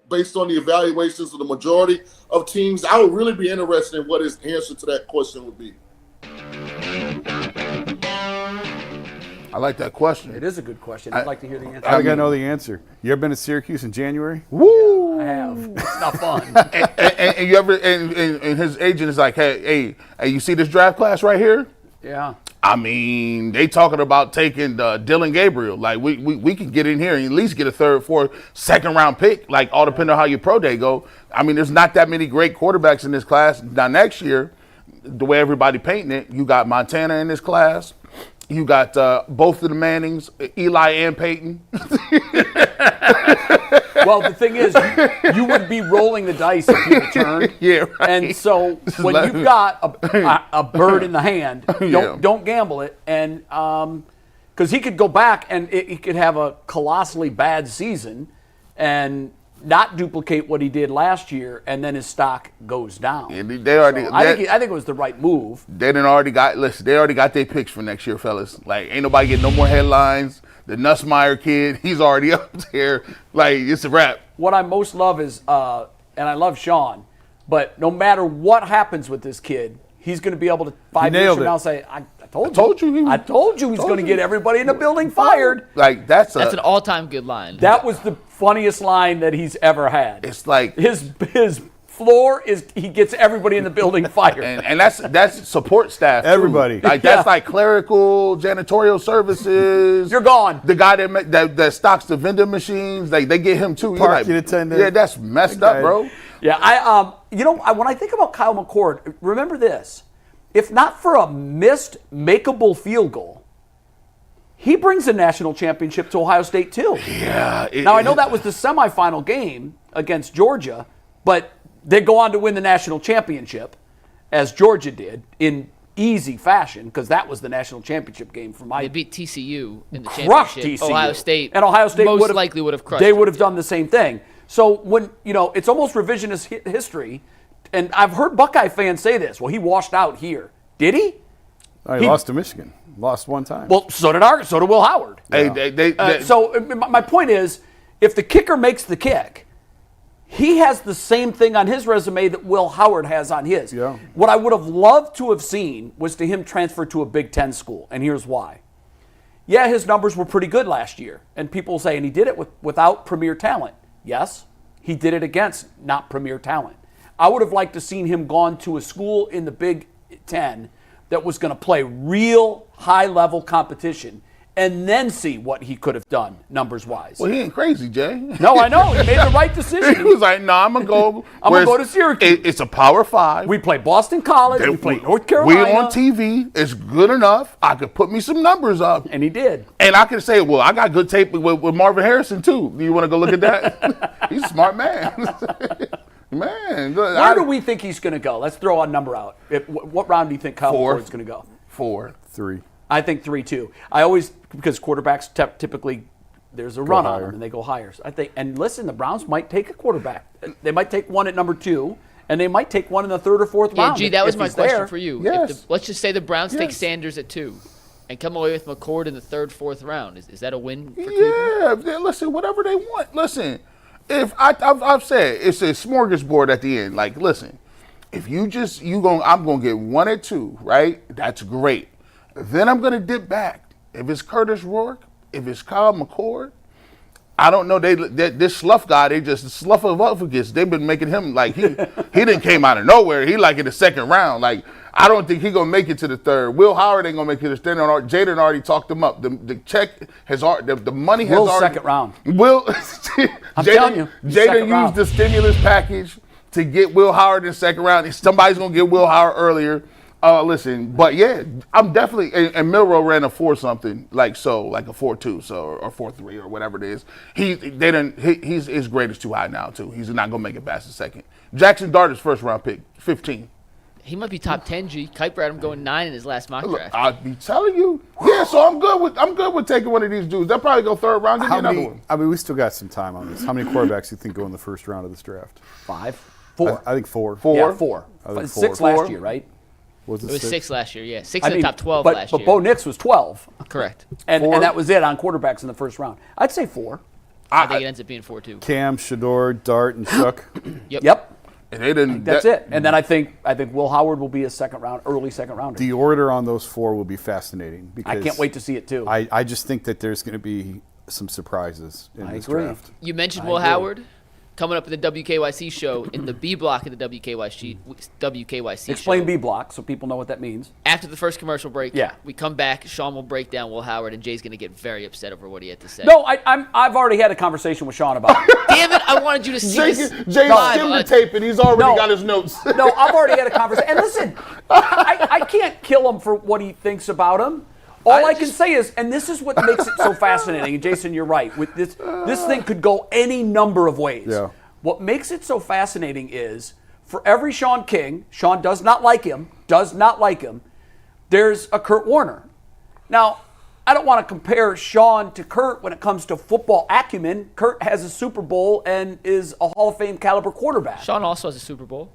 based on the evaluations of the majority of teams, I would really be interested in what his answer to that question would be. I like that question. It is a good question. I'd like to hear the answer. I think I know the answer. You ever been to Syracuse in January? Woo! I have. It's not fun. and you ever and his agent is like, hey, you see this draft class right here? Yeah. I mean, they talking about taking Dylan Gabriel. Like we can get in here and at least get a third, fourth, second round pick. Like all depending on how your pro day go. I mean, there's not that many great quarterbacks in this class. Now next year, the way everybody painting it, you got Montana in this class. You got both of the Mannings, Eli and Peyton. Well, the thing is, you would be rolling the dice if you returned. Yeah, right. And so when you've got a bird in the hand, don't gamble it. And because he could go back and he could have a colossally bad season and not duplicate what he did last year, and then his stock goes down. Yeah, I think it was the right move. They already got their picks for next year, fellas. Like, ain't nobody getting no more headlines. The Nussmeier kid, he's already up there. Like, it's a wrap. What I most love is, and I love Sean, but no matter what happens with this kid, he's going to be able to 5 years from now say, I told you he's going to get everybody in the building fired. Like, that's an all-time good line. That was the funniest line that he's ever had. It's like his floor is he gets everybody in the building fired. and that's support staff. Everybody. Too. Like that's like clerical, janitorial services. You're gone. The guy that stocks the vending machines, like they get him too. Parking attendant. Yeah, that's messed up, bro. Yeah, when I think about Kyle McCord, remember this. If not for a missed makeable field goal, he brings a national championship to Ohio State too. Yeah. Now I know that was the semifinal game against Georgia, but they go on to win the national championship, as Georgia did, in easy fashion, because that was the national championship game for my. They beat TCU in the crushed championship. TCU. Ohio State most likely would have crushed. They would have done the same thing. So when it's almost revisionist history, and I've heard Buckeye fans say this. Well, he washed out here. Did he? He lost to Michigan. Lost one time. Well, so did Will Howard. Yeah. So my point is, if the kicker makes the kick, he has the same thing on his resume that Will Howard has on his. Yeah. What I would have loved to have seen was to him transfer to a Big Ten school, and here's why. Yeah, his numbers were pretty good last year, and people say, and he did it without premier talent. Yes, he did it against not premier talent. I would have liked to seen him gone to a school in the Big Ten that was going to play real high-level competition and then see what he could have done numbers-wise. Well, he ain't crazy, Jay. No, I know. He made the right decision. He was like, no, I'm going to go. I'm going to go to Syracuse. It's a Power 5. We play Boston College. We play North Carolina. We on TV. It's good enough. I could put me some numbers up. And he did. And I could say, well, I got good tape with Marvin Harrison, too. Do you want to go look at that? He's a smart man. Man. Where do we think he's going to go? Let's throw a number out. What round do you think Kyle McCord's going to go? 4. 3. I think 3 too. Because quarterbacks typically there's a run on them and they go higher. So I think, and listen, the Browns might take a quarterback. They might take one at number 2, and they might take one in the 3rd or 4th round. Gee, that was my question for you. Yes. Let's just say the Browns take Sanders at 2 and come away with McCord in the 3rd, 4th round. Is that a win for Cleveland? Yeah, listen, whatever they want. Listen, if I've said it's a smorgasbord at the end. Like, listen, if I'm gonna get 1 at 2, right? That's great. Then I'm gonna dip back. If it's Curtis Rourke, if it's Kyle McCord, I don't know. This Slough guy, they just Slough of Uffagis. They've been making him like he didn't came out of nowhere. He like in the 2nd round. Like, I don't think he gonna make it to the 3rd. Will Howard ain't gonna make it to the 3rd. Jaden already talked him up. The check has already, the money has already. 2nd round. Will I'm telling you, Jaden used the stimulus package to get Will Howard in the 2nd round. Somebody's gonna get Will Howard earlier. Listen, but yeah, I'm definitely, and Milroe ran a 4-something, like a 4.2, or 4.3 or whatever it is. His grade is too high now too. He's not gonna make it past the 2nd. Jackson Dart is 1st round pick, 15. He might be top 10. G. Kuiper had him going 9 in his last mock draft. I'll be telling you. Yeah, so I'm good with taking one of these dudes. They'll probably go 3rd round. Give me another one. I mean, we still got some time on this. How many quarterbacks do you think go in the 1st round of this draft? 5, 4. I think 4. 4. Yeah, 4. I think 6 4. last year, right? Was It was 6 last year, yeah. 6 I in mean, the top 12 but, last but year. Bo Nix was 12. Correct. And that was it on quarterbacks in the first round. I'd say 4. I think it ends up being 4 too. Cam, Shador, Dart, and Shook. Yep. And they didn't. That's it. And then I think Will Howard will be a early second rounder. The order on those 4 will be fascinating. Because I can't wait to see it too. I just think that there's going to be some surprises in this draft. You mentioned Will Howard coming up in the WKYC show in the B block of the WKYC Explain show. B block so people know what that means. After the first commercial break, Yeah. we come back. Sean will break down Will Howard, and Jay's going to get very upset over what he had to say. No, I've already had a conversation with Sean about it. Damn it! I wanted you to see this. Jay live. skimmed the tape and he's already got his notes. No, I've already had a conversation. And listen, I can't kill him for what he thinks about him. All I can say is, and this is what makes it so fascinating, and Jason, you're right, with this thing could go any number of ways. Yeah. What makes it so fascinating is, for every Sean King, Sean does not like him, there's a Kurt Warner. Now, I don't want to compare Sean to Kurt when it comes to football acumen. Kurt has a Super Bowl and is a Hall of Fame caliber quarterback. Sean also has a Super Bowl.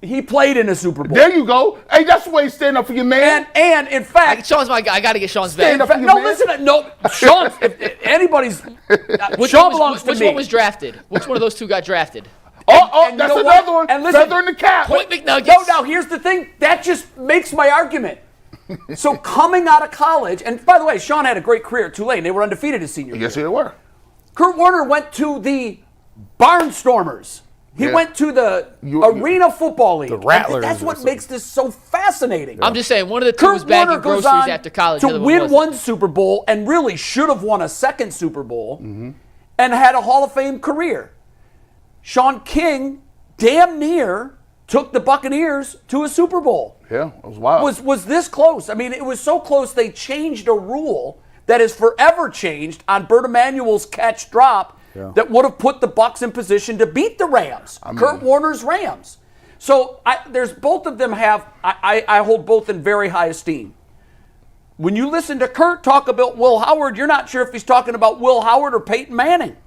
He played in a Super Bowl. There you go. Hey, that's the way you stand up for your man. And in fact, Sean's my guy. I got to get Sean's Stand back. up for your no, man. listen, no, Sean. If anybody's, Which Sean one belongs to which me. one was drafted? Which one of those two got drafted? And That's you know another what? one. And listen, Feather in the cap. Point McNuggets. No, here's the thing. That just makes my argument. So coming out of college, and by the way, Sean had a great career at Tulane. They were undefeated his senior year. Yes, they were. Kurt Warner went to the Barnstormers. He went to the Arena Football League. The Rattlers. That's what makes this so fascinating. I'm just saying, one of the two was Kurt bagging Warner goes groceries on after college. the to other win wasn't. one Super Bowl and really should have won a second Super Bowl and had a Hall of Fame career. Sean King damn near took the Buccaneers to a Super Bowl. Yeah, it was wild. Was this close? I mean, it was so close they changed a rule that is forever changed on Bert Emanuel's catch drop that would have put the Bucs in position to beat the Rams, Kurt Warner's Rams. So there's both of them have, I hold both in very high esteem. When you listen to Kurt talk about Will Howard, you're not sure if he's talking about Will Howard or Peyton Manning.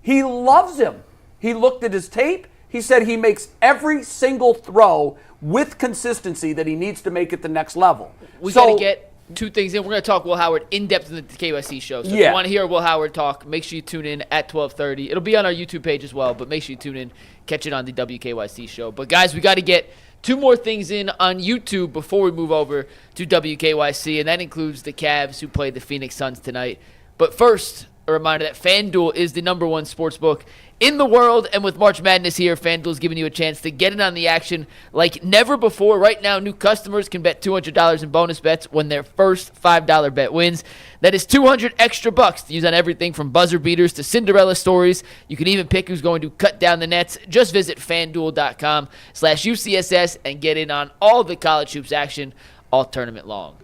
He loves him. He looked at his tape. He said he makes every single throw with consistency that he needs to make at the next level. We got to get two things in. We're going to talk Will Howard in depth in the KYC show. So if you want to hear Will Howard talk, make sure you tune in at 12:30. It'll be on our YouTube page as well, but make sure you tune in, catch it on the WKYC show. But guys, we got to get two more things in on YouTube before we move over to WKYC, and that includes the Cavs who played the Phoenix Suns tonight. But first, a reminder that FanDuel is the #1 sportsbook in the world, and with March Madness here, FanDuel is giving you a chance to get in on the action like never before. Right now, new customers can bet $200 in bonus bets when their first $5 bet wins. That is $200 extra bucks to use on everything from buzzer beaters to Cinderella stories. You can even pick who's going to cut down the nets. Just visit FanDuel.com/UCSS and get in on all the college hoops action all tournament long.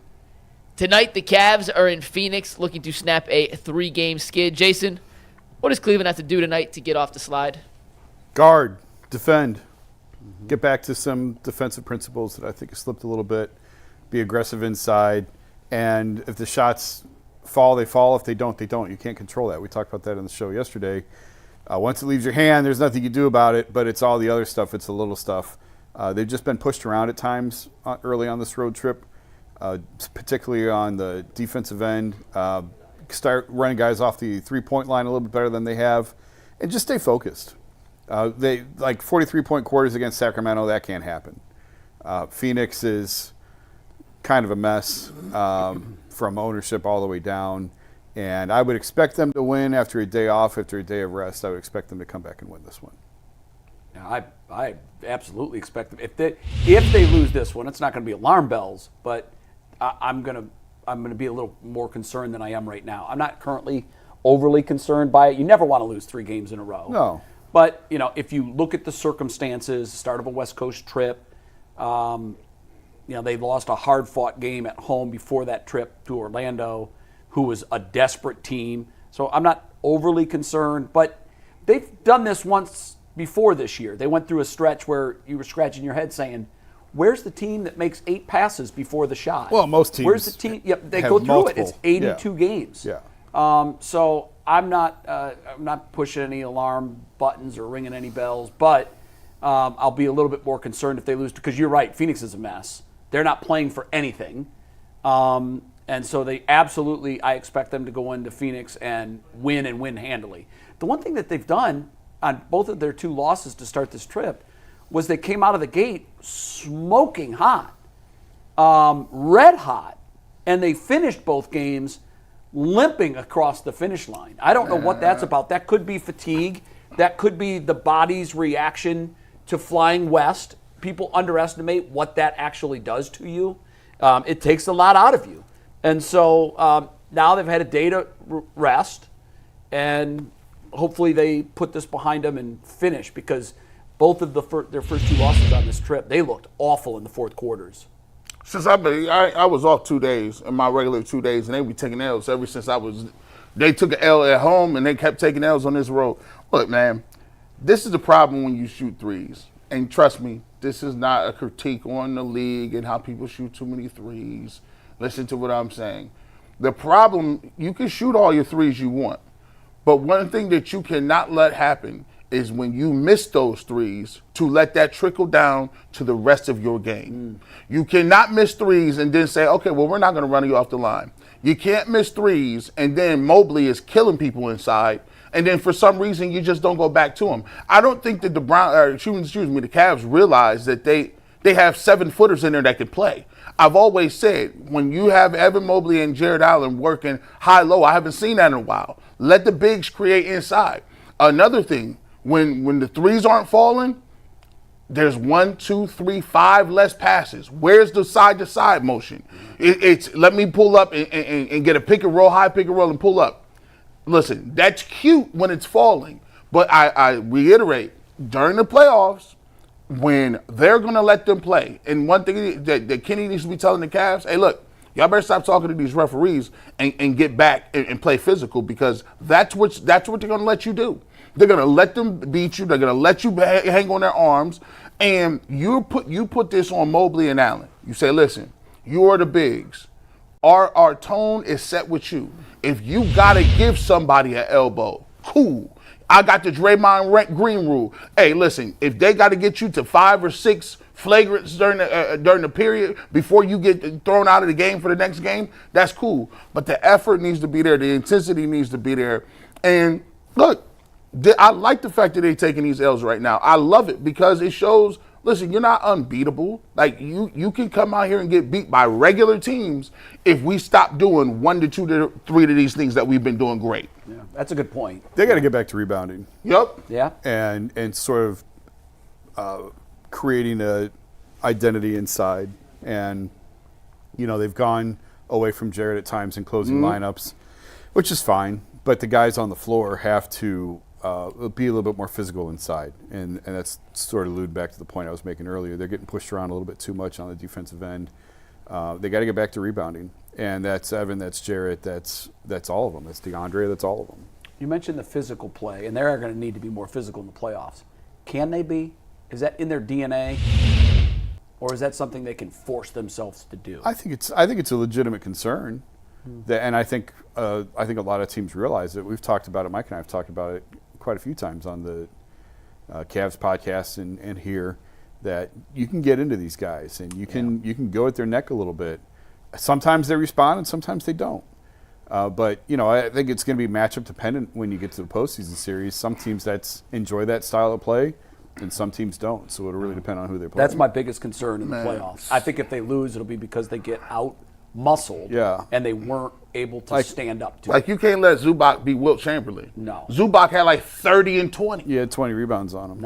Tonight, the Cavs are in Phoenix looking to snap a 3-game skid. Jason, what does Cleveland have to do tonight to get off the slide? Guard, defend, get back to some defensive principles that I think have slipped a little bit, be aggressive inside, and if the shots fall, they fall. If they don't, they don't. You can't control that. We talked about that on the show yesterday. Once it leaves your hand, there's nothing you do about it, but it's all the other stuff. It's the little stuff. They've just been pushed around at times early on this road trip. Particularly on the defensive end, start running guys off the three-point line a little bit better than they have, and just stay focused. They 43-point quarters against Sacramento. That can't happen. Phoenix is kind of a mess from ownership all the way down, and I would expect them to win after a day off, after a day of rest. I would expect them to come back and win this one. Yeah, I absolutely expect them. If they lose this one, it's not going to be alarm bells, but I'm going to be a little more concerned than I am right now. I'm not currently overly concerned by it. You never want to lose 3 games in a row. No. But, if you look at the circumstances, start of a West Coast trip, they lost a hard-fought game at home before that trip to Orlando, who was a desperate team. So I'm not overly concerned, but they've done this once before this year. They went through a stretch where you were scratching your head saying, where's the team that makes 8 passes before the shot? Well, most teams. Where's the team? Yep, they have go through multiple. it. It's 82 games. Yeah. So I'm not pushing any alarm buttons or ringing any bells, but I'll be a little bit more concerned if they lose because you're right. Phoenix is a mess. They're not playing for anything. And so they absolutely, I expect them to go into Phoenix and win handily. The one thing that they've done on both of their 2 losses to start this trip was they came out of the gate smoking hot, red hot, and they finished both games limping across the finish line. I don't know what that's about. That could be fatigue. That could be the body's reaction to flying west. People underestimate what that actually does to you. It takes a lot out of you. And so now they've had a day to rest, and hopefully they put this behind them and finish because both of their first 2 losses on this trip, they looked awful in the fourth quarters. Since I was off 2 days, in my regular 2 days, and they be taking L's ever since they took an L at home and they kept taking L's on this road. Look, man, this is the problem when you shoot threes. And trust me, this is not a critique on the league and how people shoot too many threes. Listen to what I'm saying. The problem, you can shoot all your threes you want, but one thing that you cannot let happen is when you miss those threes to let that trickle down to the rest of your game. You cannot miss threes and then say, okay, well, we're not going to run you off the line. You can't miss threes and then Mobley is killing people inside, and then for some reason you just don't go back to him. I don't think that the Cavs realize that they have 7-footers in there that can play. I've always said, when you have Evan Mobley and Jared Allen working high-low, I haven't seen that in a while. Let the bigs create inside. Another thing, when the threes aren't falling, there's 1, 2, 3, 5 less passes. Where's the side-to-side motion? It's let me pull up and get a pick and roll, high pick and roll, and pull up. Listen, that's cute when it's falling, but I reiterate, during the playoffs, when they're going to let them play, and one thing that Kenny needs to be telling the Cavs, hey, look, y'all better stop talking to these referees and get back and play physical, because that's what they're going to let you do. They're going to let them beat you. They're going to let you hang on their arms. And you put this on Mobley and Allen. You say, listen, you are the bigs. Our tone is set with you. If you got to give somebody an elbow, cool. I got the Draymond Green rule. Hey, listen, if they got to get you to 5 or 6 flagrants during the period before you get thrown out of the game for the next game, that's cool. But the effort needs to be there. The intensity needs to be there. And look, I like the fact that they're taking these L's right now. I love it because it shows, listen, you're not unbeatable. Like, you can come out here and get beat by regular teams if we stop doing 1 to 2 to 3 of these things that we've been doing great. Yeah, that's a good point. They got to get back to rebounding. Yep. Yeah. And sort of creating a identity inside. And, they've gone away from Jared at times in closing lineups, which is fine. But the guys on the floor have to be a little bit more physical inside. And that's sort of allude back to the point I was making earlier. They're getting pushed around a little bit too much on the defensive end. They got to get back to rebounding. And that's Evan, that's Jarrett, that's all of them. That's DeAndre, that's all of them. You mentioned the physical play, and they're going to need to be more physical in the playoffs. Can they be? Is that in their DNA? Or is that something they can force themselves to do? I think it's a legitimate concern. And I think a lot of teams realize it. We've talked about it. Mike and I have talked about it quite a few times on the Cavs podcast and here, that you can get into these guys and you can go at their neck a little bit. Sometimes they respond and sometimes they don't. But I think it's going to be matchup dependent when you get to the postseason series. Some teams enjoy that style of play, and some teams don't. So it'll really depend on who they play. That's my biggest concern in the playoffs. I think if they lose, it'll be because they get out-muscled and they weren't able to stand up to it. Like, you can't let Zubac be Wilt Chamberlain. No. Zubac had like 30 and 20. He had 20 rebounds on him.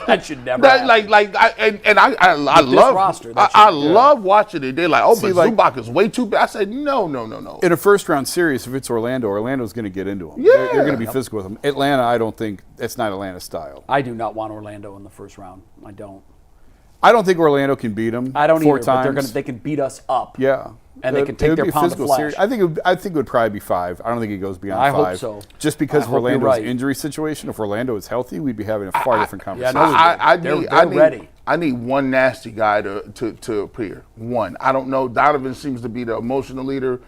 That should never happen. I love watching it. They're like, Zubac is way too bad. I said, no. In a first-round series, if it's Orlando's going to get into them. They're going to be physical with them. Atlanta, I don't think – that's not Atlanta style. I do not want Orlando in the first round. I don't think Orlando can beat them. I don't 4 either, times. But they can beat us up. Yeah. And they can take their pound of flesh. Series. I think it would probably be 5. I don't think it goes beyond 5. I hope so. Just because of Orlando's injury situation. If Orlando is healthy, we'd be having a far different conversation. They're ready. I need one nasty guy to appear. One. I don't know. Donovan seems to be the emotional leader.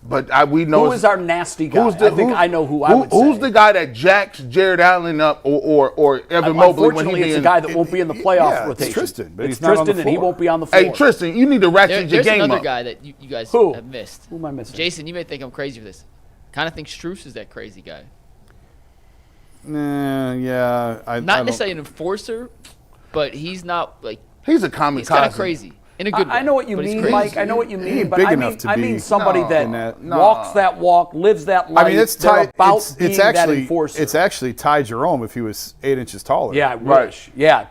But we know who is our nasty guy. I know who I would say. Who's the guy that jacks Jared Allen up or Evan Mobley when Unfortunately, it's a guy that won't be in the playoff rotation. It's Tristan, but it's he's not on the Tristan, and floor. he won't be on the floor. Hey, Tristan, you need to ratchet your game up. There's another guy that you guys have missed. Who am I missing? Jason, you may think I'm crazy for this. Kind of think Strus is that crazy guy. Yeah. Not necessarily an enforcer, but he's not like. He's a kamikaze. He's kind of crazy. In a good way. I know what you mean, Mike. I know what you mean, but I mean somebody that walks that walk, lives that life. I mean, it's Ty. It's actually that enforcer. It's actually Ty Jerome if he was 8 inches taller. Yeah, right. Yeah,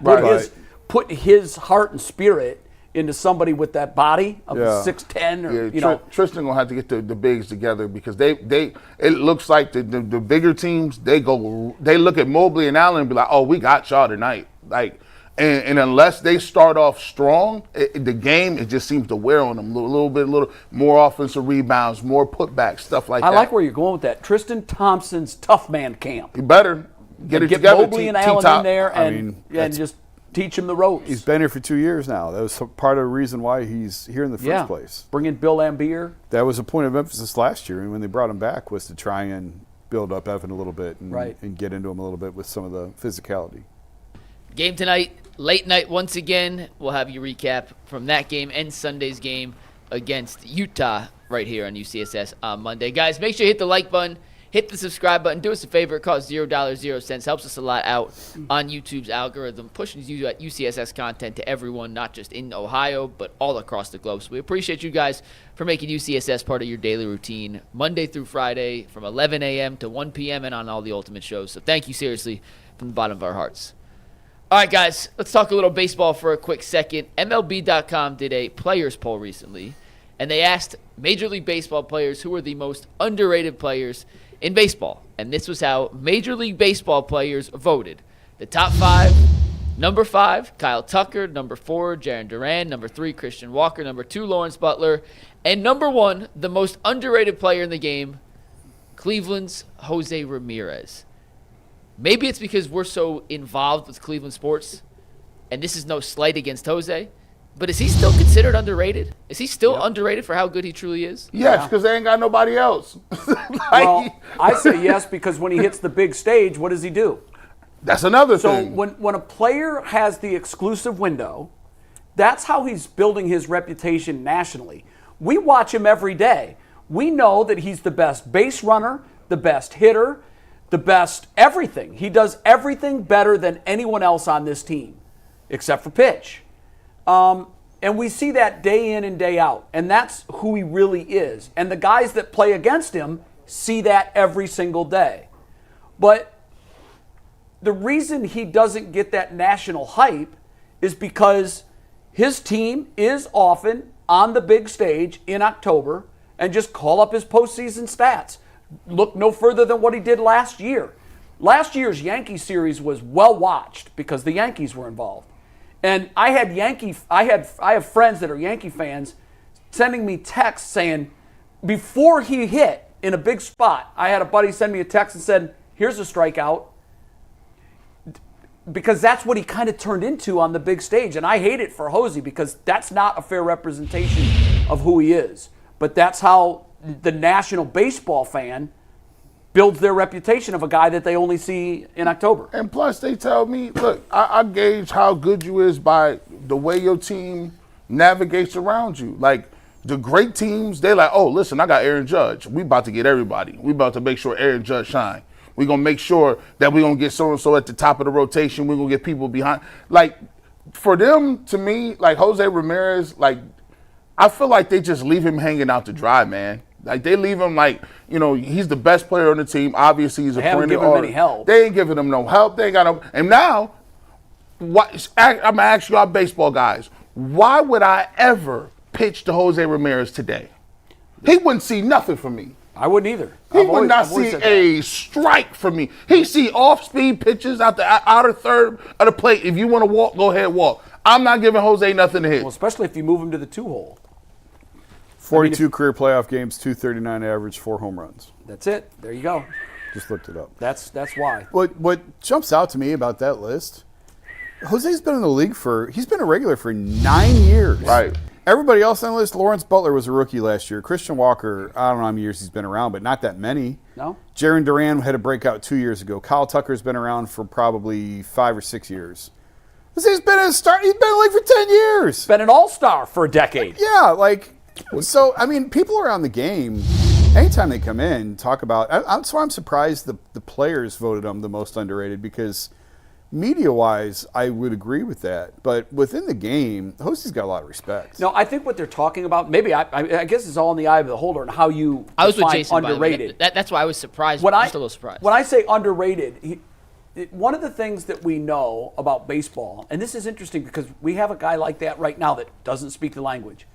put his heart and spirit into somebody with that body of 6'10" or Tristan gonna have to get the bigs together because it looks like the bigger teams they look at Mobley and Allen and be like, oh, we got y'all tonight, like. And unless they start off strong, the game, it just seems to wear on them a little more offensive rebounds, more putbacks, stuff like that. I like where you're going with that. Tristan Thompson's tough man camp. You better get together. Mobley and Allen in there and just teach him the ropes. He's been here for 2 years now. That was part of the reason why he's here in the first place. Bring in Bill Laimbeer. That was a point of emphasis last year, and when they brought him back was to try and build up Evan a little bit and get into him a little bit with some of the physicality. Game tonight, late night once again. We'll have you recap from that game and Sunday's game against Utah right here on UCSS on Monday. Guys, make sure you hit the like button, hit the subscribe button. Do us a favor. It costs $0.00. Helps us a lot out on YouTube's algorithm, pushing UCSS content to everyone, not just in Ohio, but all across the globe. So we appreciate you guys for making UCSS part of your daily routine, Monday through Friday from 11 a.m. to 1 p.m. and on all the Ultimate shows. So thank you seriously from the bottom of our hearts. All right, guys, let's talk a little baseball for a quick second. MLB.com did a players poll recently, and they asked Major League Baseball players who are the most underrated players in baseball. And this was how Major League Baseball players voted. The top 5, number 5, Kyle Tucker, number 4, Jarren Duran, number 3, Christian Walker, number 2, Lawrence Butler, and number 1, the most underrated player in the game, Cleveland's Jose Ramirez. Maybe it's because we're so involved with Cleveland sports, and this is no slight against Jose, but is he still considered underrated? Is he still underrated for how good he truly is? Yes, because they ain't got nobody else. Well, I say yes because when he hits the big stage, what does he do? That's another thing. So when a player has the exclusive window, that's how he's building his reputation nationally. We watch him every day. We know that he's the best base runner, the best hitter, the best everything. He does everything better than anyone else on this team, except for pitch. And we see that day in and day out. And that's who he really is. And the guys that play against him see that every single day. But the reason he doesn't get that national hype is because his team is often on the big stage in October and just call up his postseason stats. Look no further than what he did last year. Last year's Yankee series was well watched because the Yankees were involved. And I have friends that are Yankee fans sending me texts saying, before he hit in a big spot, I had a buddy send me a text and said, here's a strikeout. Because that's what he kind of turned into on the big stage. And I hate it for Jose because that's not a fair representation of who he is. But that's how the national baseball fan builds their reputation of a guy that they only see in October. And plus, they tell me, look, I gauge how good you is by the way your team navigates around you. Like, the great teams, they're like, oh, listen, I got Aaron Judge. We about to get everybody. We about to make sure Aaron Judge shine. We're going to make sure that we're going to get so-and-so at the top of the rotation. We're going to get people behind. Like, for them, to me, like Jose Ramirez, like, I feel like they just leave him hanging out to dry, man. Like, they leave him like, you know, he's the best player on the team. Obviously, he's a haven't given him any help. They ain't giving him no help. They ain't got no. And now, I'm going to ask you, our baseball guys, why would I ever pitch to Jose Ramirez today? He wouldn't see nothing from me. I wouldn't either. He would not see a strike from me. He see off-speed pitches out the outer third of the plate. If you want to walk, go ahead, walk. I'm not giving Jose nothing to hit. Well, especially if you move him to the 2-hole. 42 career playoff games, 239 average, 4 home runs. That's it. There you go. Just looked it up. That's why. What jumps out to me about that list, Jose's been in the league he's been a regular for 9 years. Right. Everybody else on the list, Lawrence Butler was a rookie last year. Christian Walker, I don't know how many years he's been around, but not that many. No. Jaron Duran had a breakout 2 years ago. Kyle Tucker's been around for probably 5 or 6 years. He's been in the league for 10 years. Been an all-star for a decade. Yeah, so, I mean, people around the game, anytime they come in, talk about, that's why I'm surprised the players voted him the most underrated, because media-wise, I would agree with that. But within the game, Jose's got a lot of respect. No, I think what they're talking about, maybe I guess it's all in the eye of the beholder and how you I was with define Jason, underrated. That's why I was surprised. Just a little surprised. When I say underrated, one of the things that we know about baseball, and this is interesting because we have a guy like that right now that doesn't speak the language.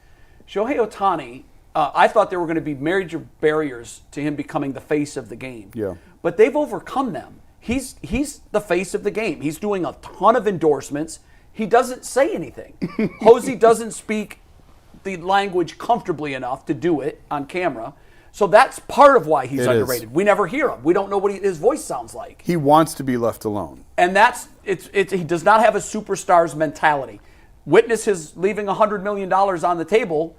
Shohei Ohtani, I thought there were going to be major barriers to him becoming the face of the game. Yeah. But they've overcome them. He's the face of the game. He's doing a ton of endorsements. He doesn't say anything. Jose doesn't speak the language comfortably enough to do it on camera. So that's part of why he's underrated. We never hear him. We don't know what his voice sounds like. He wants to be left alone. And he does not have a superstar's mentality. Witness his leaving $100 million on the table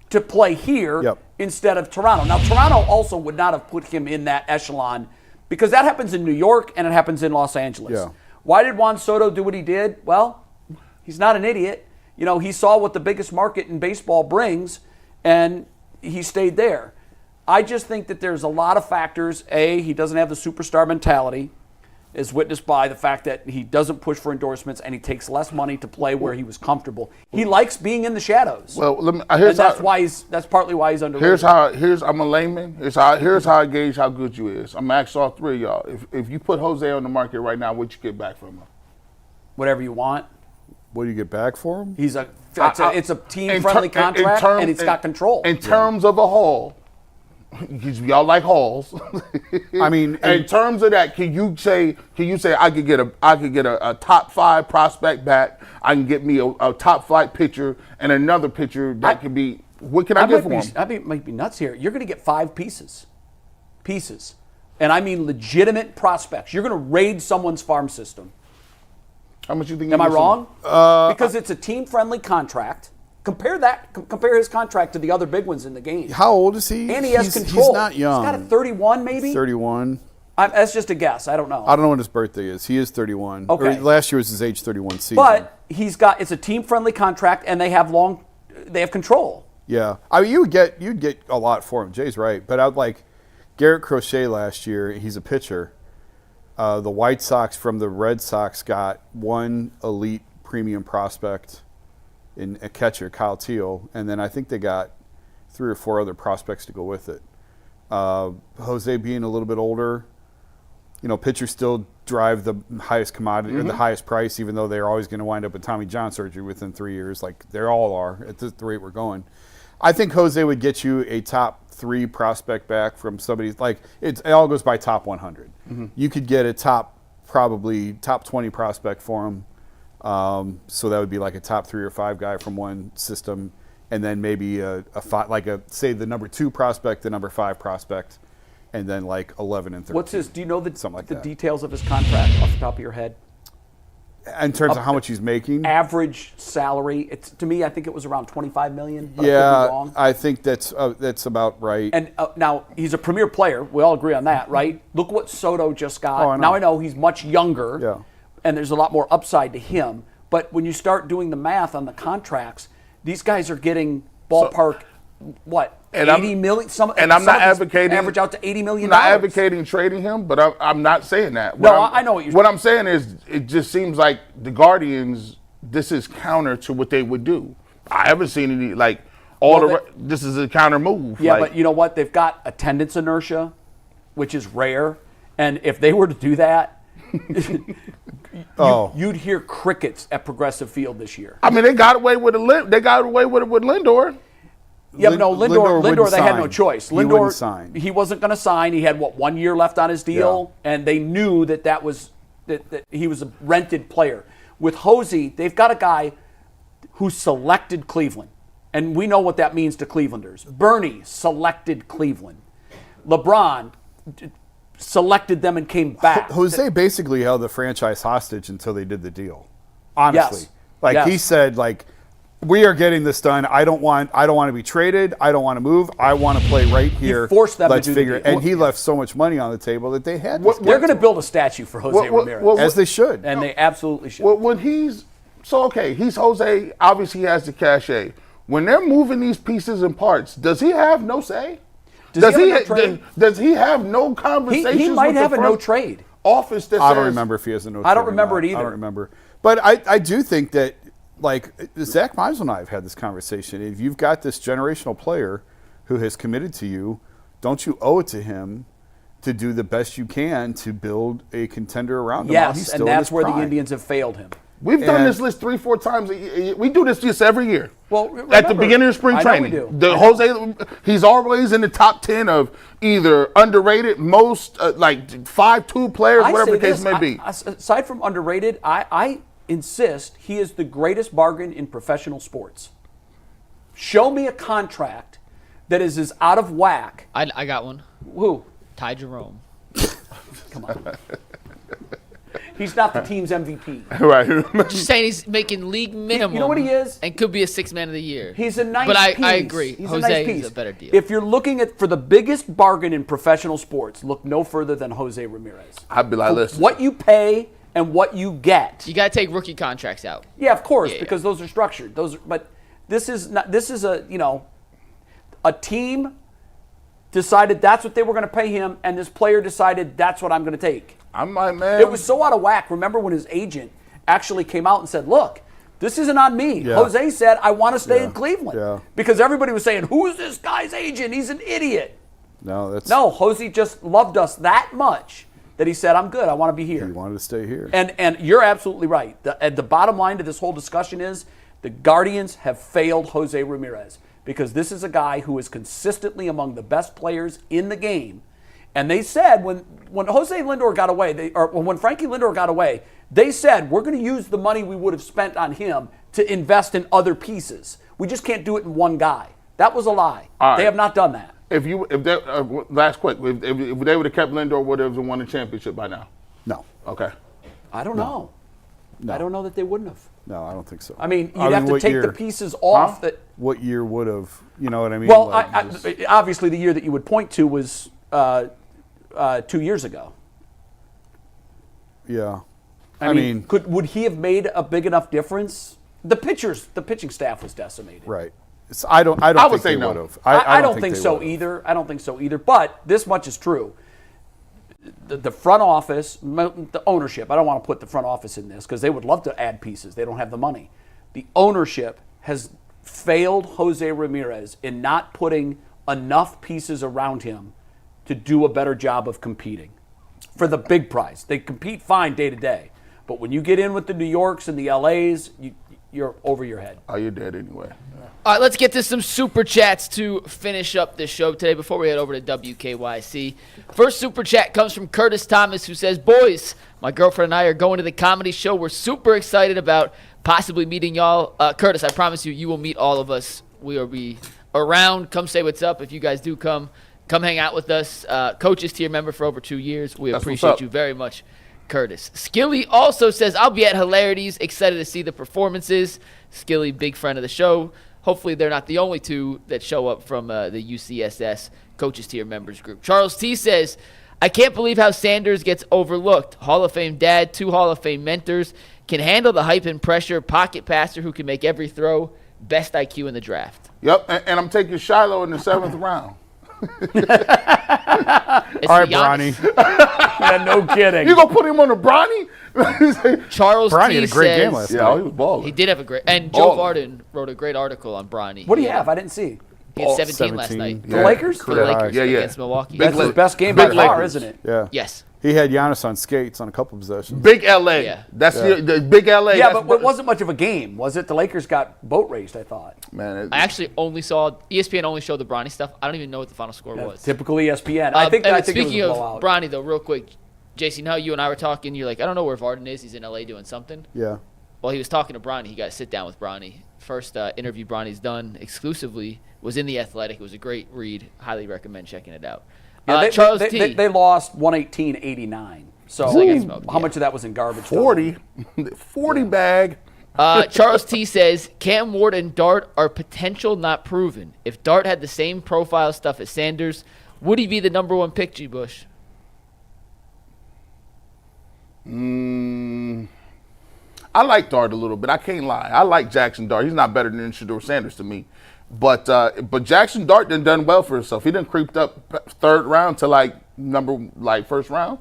to play here instead of Toronto. Now, Toronto also would not have put him in that echelon because that happens in New York and it happens in Los Angeles. Yeah. Why did Juan Soto do what he did? Well, he's not an idiot. You know, he saw what the biggest market in baseball brings, and he stayed there. I just think that there's a lot of factors. A, he doesn't have the superstar mentality, as witnessed by the fact that he doesn't push for endorsements and he takes less money to play where he was comfortable. He likes being in the shadows. Well, that's partly why he's underrated. I'm a layman. Here's how I gauge how good you is. I'm gonna ask all three of y'all. If you put Jose on the market right now, what you get back from him? Whatever you want. What do you get back for him? It's a team-friendly contract, and it's got control. In terms of a haul, because y'all like hauls. I mean, in terms of that, can you say I could get a top 5 prospect back? I can get me a top flight pitcher and another pitcher that could be. What can I get for him? I might be nuts here. You're going to get 5 pieces, and I mean legitimate prospects. You're going to raid someone's farm system. How much you think? Am I wrong? Because it's a team-friendly contract. Compare his contract to the other big ones in the game. How old is he? And he has control. He's not young. He's got a 31 maybe? 31. That's just a guess. I don't know. I don't know what his birthday is. He is 31. Okay. Last year was his age 31 season. But it's a team-friendly contract, and they have control. Yeah. I mean, you'd get a lot for him. Jay's right. But I'd like Garrett Crochet last year. He's a pitcher. The White Sox from the Red Sox got one elite premium prospect in a catcher, Kyle Teal, and then I think they got 3 or 4 other prospects to go with it. Jose being a little bit older, pitchers still drive the highest commodity or the highest price, even though they're always going to wind up with Tommy John surgery within 3 years, like they all are at the rate we're going. I think Jose would get you a top 3 prospect back from somebody it all goes by top 100. Mm-hmm. You could get probably top 20 prospect for him. So that would be like a top 3 or 5 guy from one system, and then maybe say the number 2 prospect, the number 5 prospect, and then like 11 and 13. Do you know the details of his contract off the top of your head? In terms of how much he's making? Average salary. To me, I think it was around $25 million. But yeah, I could be wrong. I think that's about right. And now he's a premier player. We all agree on that, right? Look what Soto just got. Now I know he's much younger. Yeah. And there's a lot more upside to him. But when you start doing the math on the contracts, these guys are getting ballpark, 80 million? I'm not advocating average out to $80 million. I'm not advocating trading him, but I'm not saying that. I know what you're saying. What I'm saying is, it just seems like the Guardians. This is counter to what they would do. I haven't seen any this is a counter move. Yeah, but you know what? They've got attendance inertia, which is rare, and if they were to do that. You'd hear crickets at Progressive Field this year. I mean, they got away with it. They got away with it with Lindor. Yeah, but no, Lindor they had no choice. Lindor, he wasn't going to sign. He had 1 year left on his deal, and they knew that he was a rented player. With Jose, they've got a guy who selected Cleveland, and we know what that means to Clevelanders. Bernie selected Cleveland. LeBron selected them and came back. Jose basically held the franchise hostage until they did the deal. Honestly. Yes. He said, we are getting this done. I don't want to be traded. I don't want to move. I want to play right here. He forced them Let's to do figure it. the And he left so much money on the table that they had. They're going to build a statue for Jose Ramirez, as they should, and they absolutely should. Well, when he's Jose. Obviously, he has the cachet. When they're moving these pieces and parts, does he have no say? Does he have no conversations? He might with have the a no trade office. That I don't remember if he has a no trade. I don't remember it either. I don't remember. But I do think that, like, Zach Meisel and I have had this conversation. If you've got this generational player who has committed to you, don't you owe it to him to do the best you can to build a contender around him? Yes, and that's where the Indians have failed him. We've done this list 3-4 times. We do this just every year. Well, remember, at the beginning of spring training, Jose, he's always in the top 10 of either underrated, most 5-2 players, whatever the case may be. Aside from underrated, I insist he is the greatest bargain in professional sports. Show me a contract that is as out of whack. I got one. Who? Ty Jerome. Come on. He's not the team's MVP. Right. Just saying he's making league minimum. You know what he is? And could be a sixth man of the year. He's a nice piece. But I agree. He's Jose a nice piece. is a better deal. If you're looking for the biggest bargain in professional sports, look no further than Jose Ramirez. I'd be like, listen. What you pay and what you get. You got to take rookie contracts out. Yeah, of course, because those are structured. But this is a team decided that's what they were going to pay him, and this player decided that's what I'm going to take. I'm like, man. It was so out of whack. Remember when his agent actually came out and said, look, this isn't on me. Yeah. Jose said, I want to stay in Cleveland. Yeah. Because everybody was saying, who is this guy's agent? He's an idiot. No, Jose just loved us that much that he said, I'm good. I want to be here. He wanted to stay here. And you're absolutely right. The bottom line to this whole discussion is the Guardians have failed Jose Ramirez because this is a guy who is consistently among the best players in the game. And they said when Jose Lindor got away, when Frankie Lindor got away, they said, we're going to use the money we would have spent on him to invest in other pieces. We just can't do it in one guy. That was a lie. Right. They have not done that. Last quick, if they would have kept Lindor, would have won the championship by now? No. Okay. I don't know. No. I don't know that they wouldn't have. No, I don't think so. I mean, you'd have to take the pieces off. What year would have, you know what I mean? Well, obviously the year that you would point to was 2 years ago. Yeah. I mean, would he have made a big enough difference? The pitching staff was decimated. Right. I don't think they would have. I don't think so either. I don't think so either. But this much is true. The front office, the ownership, I don't want to put the front office in this because they would love to add pieces. They don't have the money. The ownership has failed Jose Ramirez in not putting enough pieces around him to do a better job of competing for the big prize. They compete fine day to day. But when you get in with the New Yorks and the LAs, you're over your head. Oh, you're dead anyway. All right, let's get to some super chats to finish up this show today before we head over to WKYC. First super chat comes from Curtis Thomas, who says, boys, my girlfriend and I are going to the comedy show. We're super excited about possibly meeting y'all. Curtis, I promise you will meet all of us. We will be around. Come say what's up. If you guys do come hang out with us. Coach is tier member for over 2 years. We appreciate you very much, Curtis. Skilly also says, I'll be at Hilarities. Excited to see the performances. Skilly, big friend of the show. Hopefully they're not the only two that show up from the UCSS Coaches Tier Members Group. Charles T. says, I can't believe how Sanders gets overlooked. Hall of Fame dad, 2 Hall of Fame mentors, can handle the hype and pressure, pocket passer who can make every throw, best IQ in the draft. Yep, and I'm taking Shiloh in the 7th round. All right, Bronny. Yeah, no kidding. You gonna put him on a Bronny? Charles Bronny T. had a great says, game last night. Yeah, he was balling. He did have a great, and Joe Varden wrote a great article on Bronny. What do you have? I didn't see. He had 17 last night. The Lakers? For the Lakers Yeah. against Milwaukee. That's his best game by far, isn't it? Yeah. Yes. He had Giannis on skates on a couple possessions. Big LA. Yeah. That's the big LA. Yeah, but it wasn't much of a game, was it? The Lakers got boat raced, I thought. Man, I actually only saw ESPN only showed the Bronny stuff. I don't even know what the final score was. Typical ESPN. I think speaking it was a of blowout. Bronny, though, real quick, Jason, how you and I were talking, you're like, I don't know where Varden is. He's in LA doing something. Yeah. Well, he was talking to Bronny. He got to sit down with Bronny. First interview Bronny's done exclusively was in The Athletic. It was a great read. Highly recommend checking it out. Yeah, Charles T. They lost 118-89. So how much of that was in garbage? 40 bag. Charles T says, Cam Ward and Dart are potential, not proven. If Dart had the same profile stuff as Sanders, would he be the number 1 pick, G. Bush? I like Dart a little bit. I can't lie. I like Jackson Dart. He's not better than Shedeur Sanders to me. But Jackson Dart done well for himself. He done creeped up 3rd round to first round.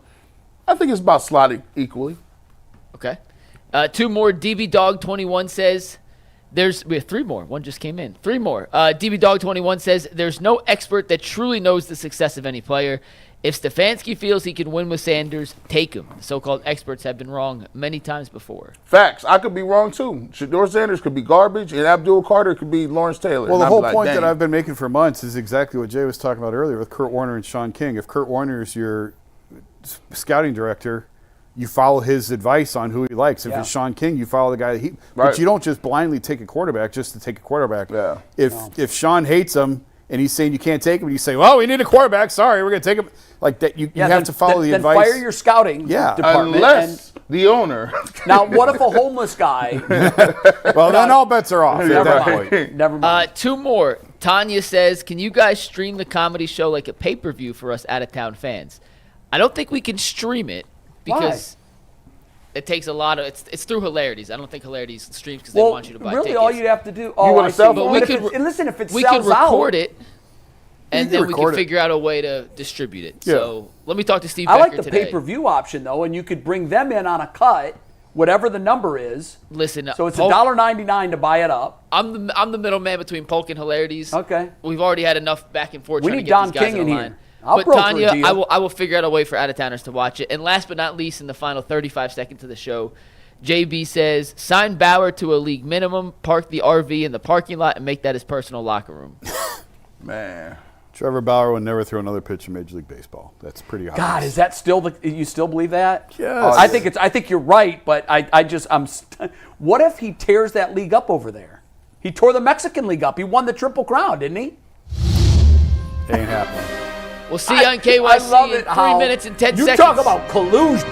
I think it's about slotted equally. Okay. 2 more. DB Dog 21 says we have 3 more. One just came in. 3 more. DB Dog 21 says there's no expert that truly knows the success of any player. If Stefanski feels he can win with Sanders, take him. The so-called experts have been wrong many times before. Facts. I could be wrong too. Shedeur Sanders could be garbage, and Abdul Carter could be Lawrence Taylor. Well, the whole point that I've been making for months is exactly what Jay was talking about earlier with Kurt Warner and Sean King. If Kurt Warner is your scouting director, you follow his advice on who he likes. If it's Sean King, you follow the guy that but you don't just blindly take a quarterback just to take a quarterback. Yeah. If Sean hates him and he's saying you can't take him, and you say, well, we need a quarterback. Sorry, we're going to take him. Like that, you have to follow the advice. Then fire your scouting department. Unless the owner. Now, what if a homeless guy? Well, then all bets are off at that point. Never mind. 2 more. Tanya says, can you guys stream the comedy show like a pay-per-view for us out-of-town fans? I don't think we can stream it because it takes a lot of it's through Hilarities. I don't think Hilarities streams because they want you to buy tickets. All you'd have to do. You want to sell phone? But we could record it. And then we can it. figure out a way to distribute it. Yeah. So let me talk to Steve I Becker like the today. pay-per-view option, though, and you could bring them in on a cut, whatever the number is. Listen, so it's $1.99 to buy it up. I'm the middleman between Polk and Hilarities. Okay. We've already had enough back and forth We trying need to get Don these guys King on in the line. here. I'll But broker a Tanya, deal. I will figure out a way for out-of-towners to watch it. And last but not least, in the final 35 seconds of the show, JB says, sign Bauer to a league minimum, park the RV in the parking lot, and make that his personal locker room. Man. Trevor Bauer would never throw another pitch in Major League Baseball. That's pretty obvious. God, is that still you still believe that? Yes. I think you're right, but what if he tears that league up over there? He tore the Mexican League up. He won the Triple Crown, didn't he? Ain't happening. We'll see you on KYC in 3 minutes and 10 seconds. You talk about collusion.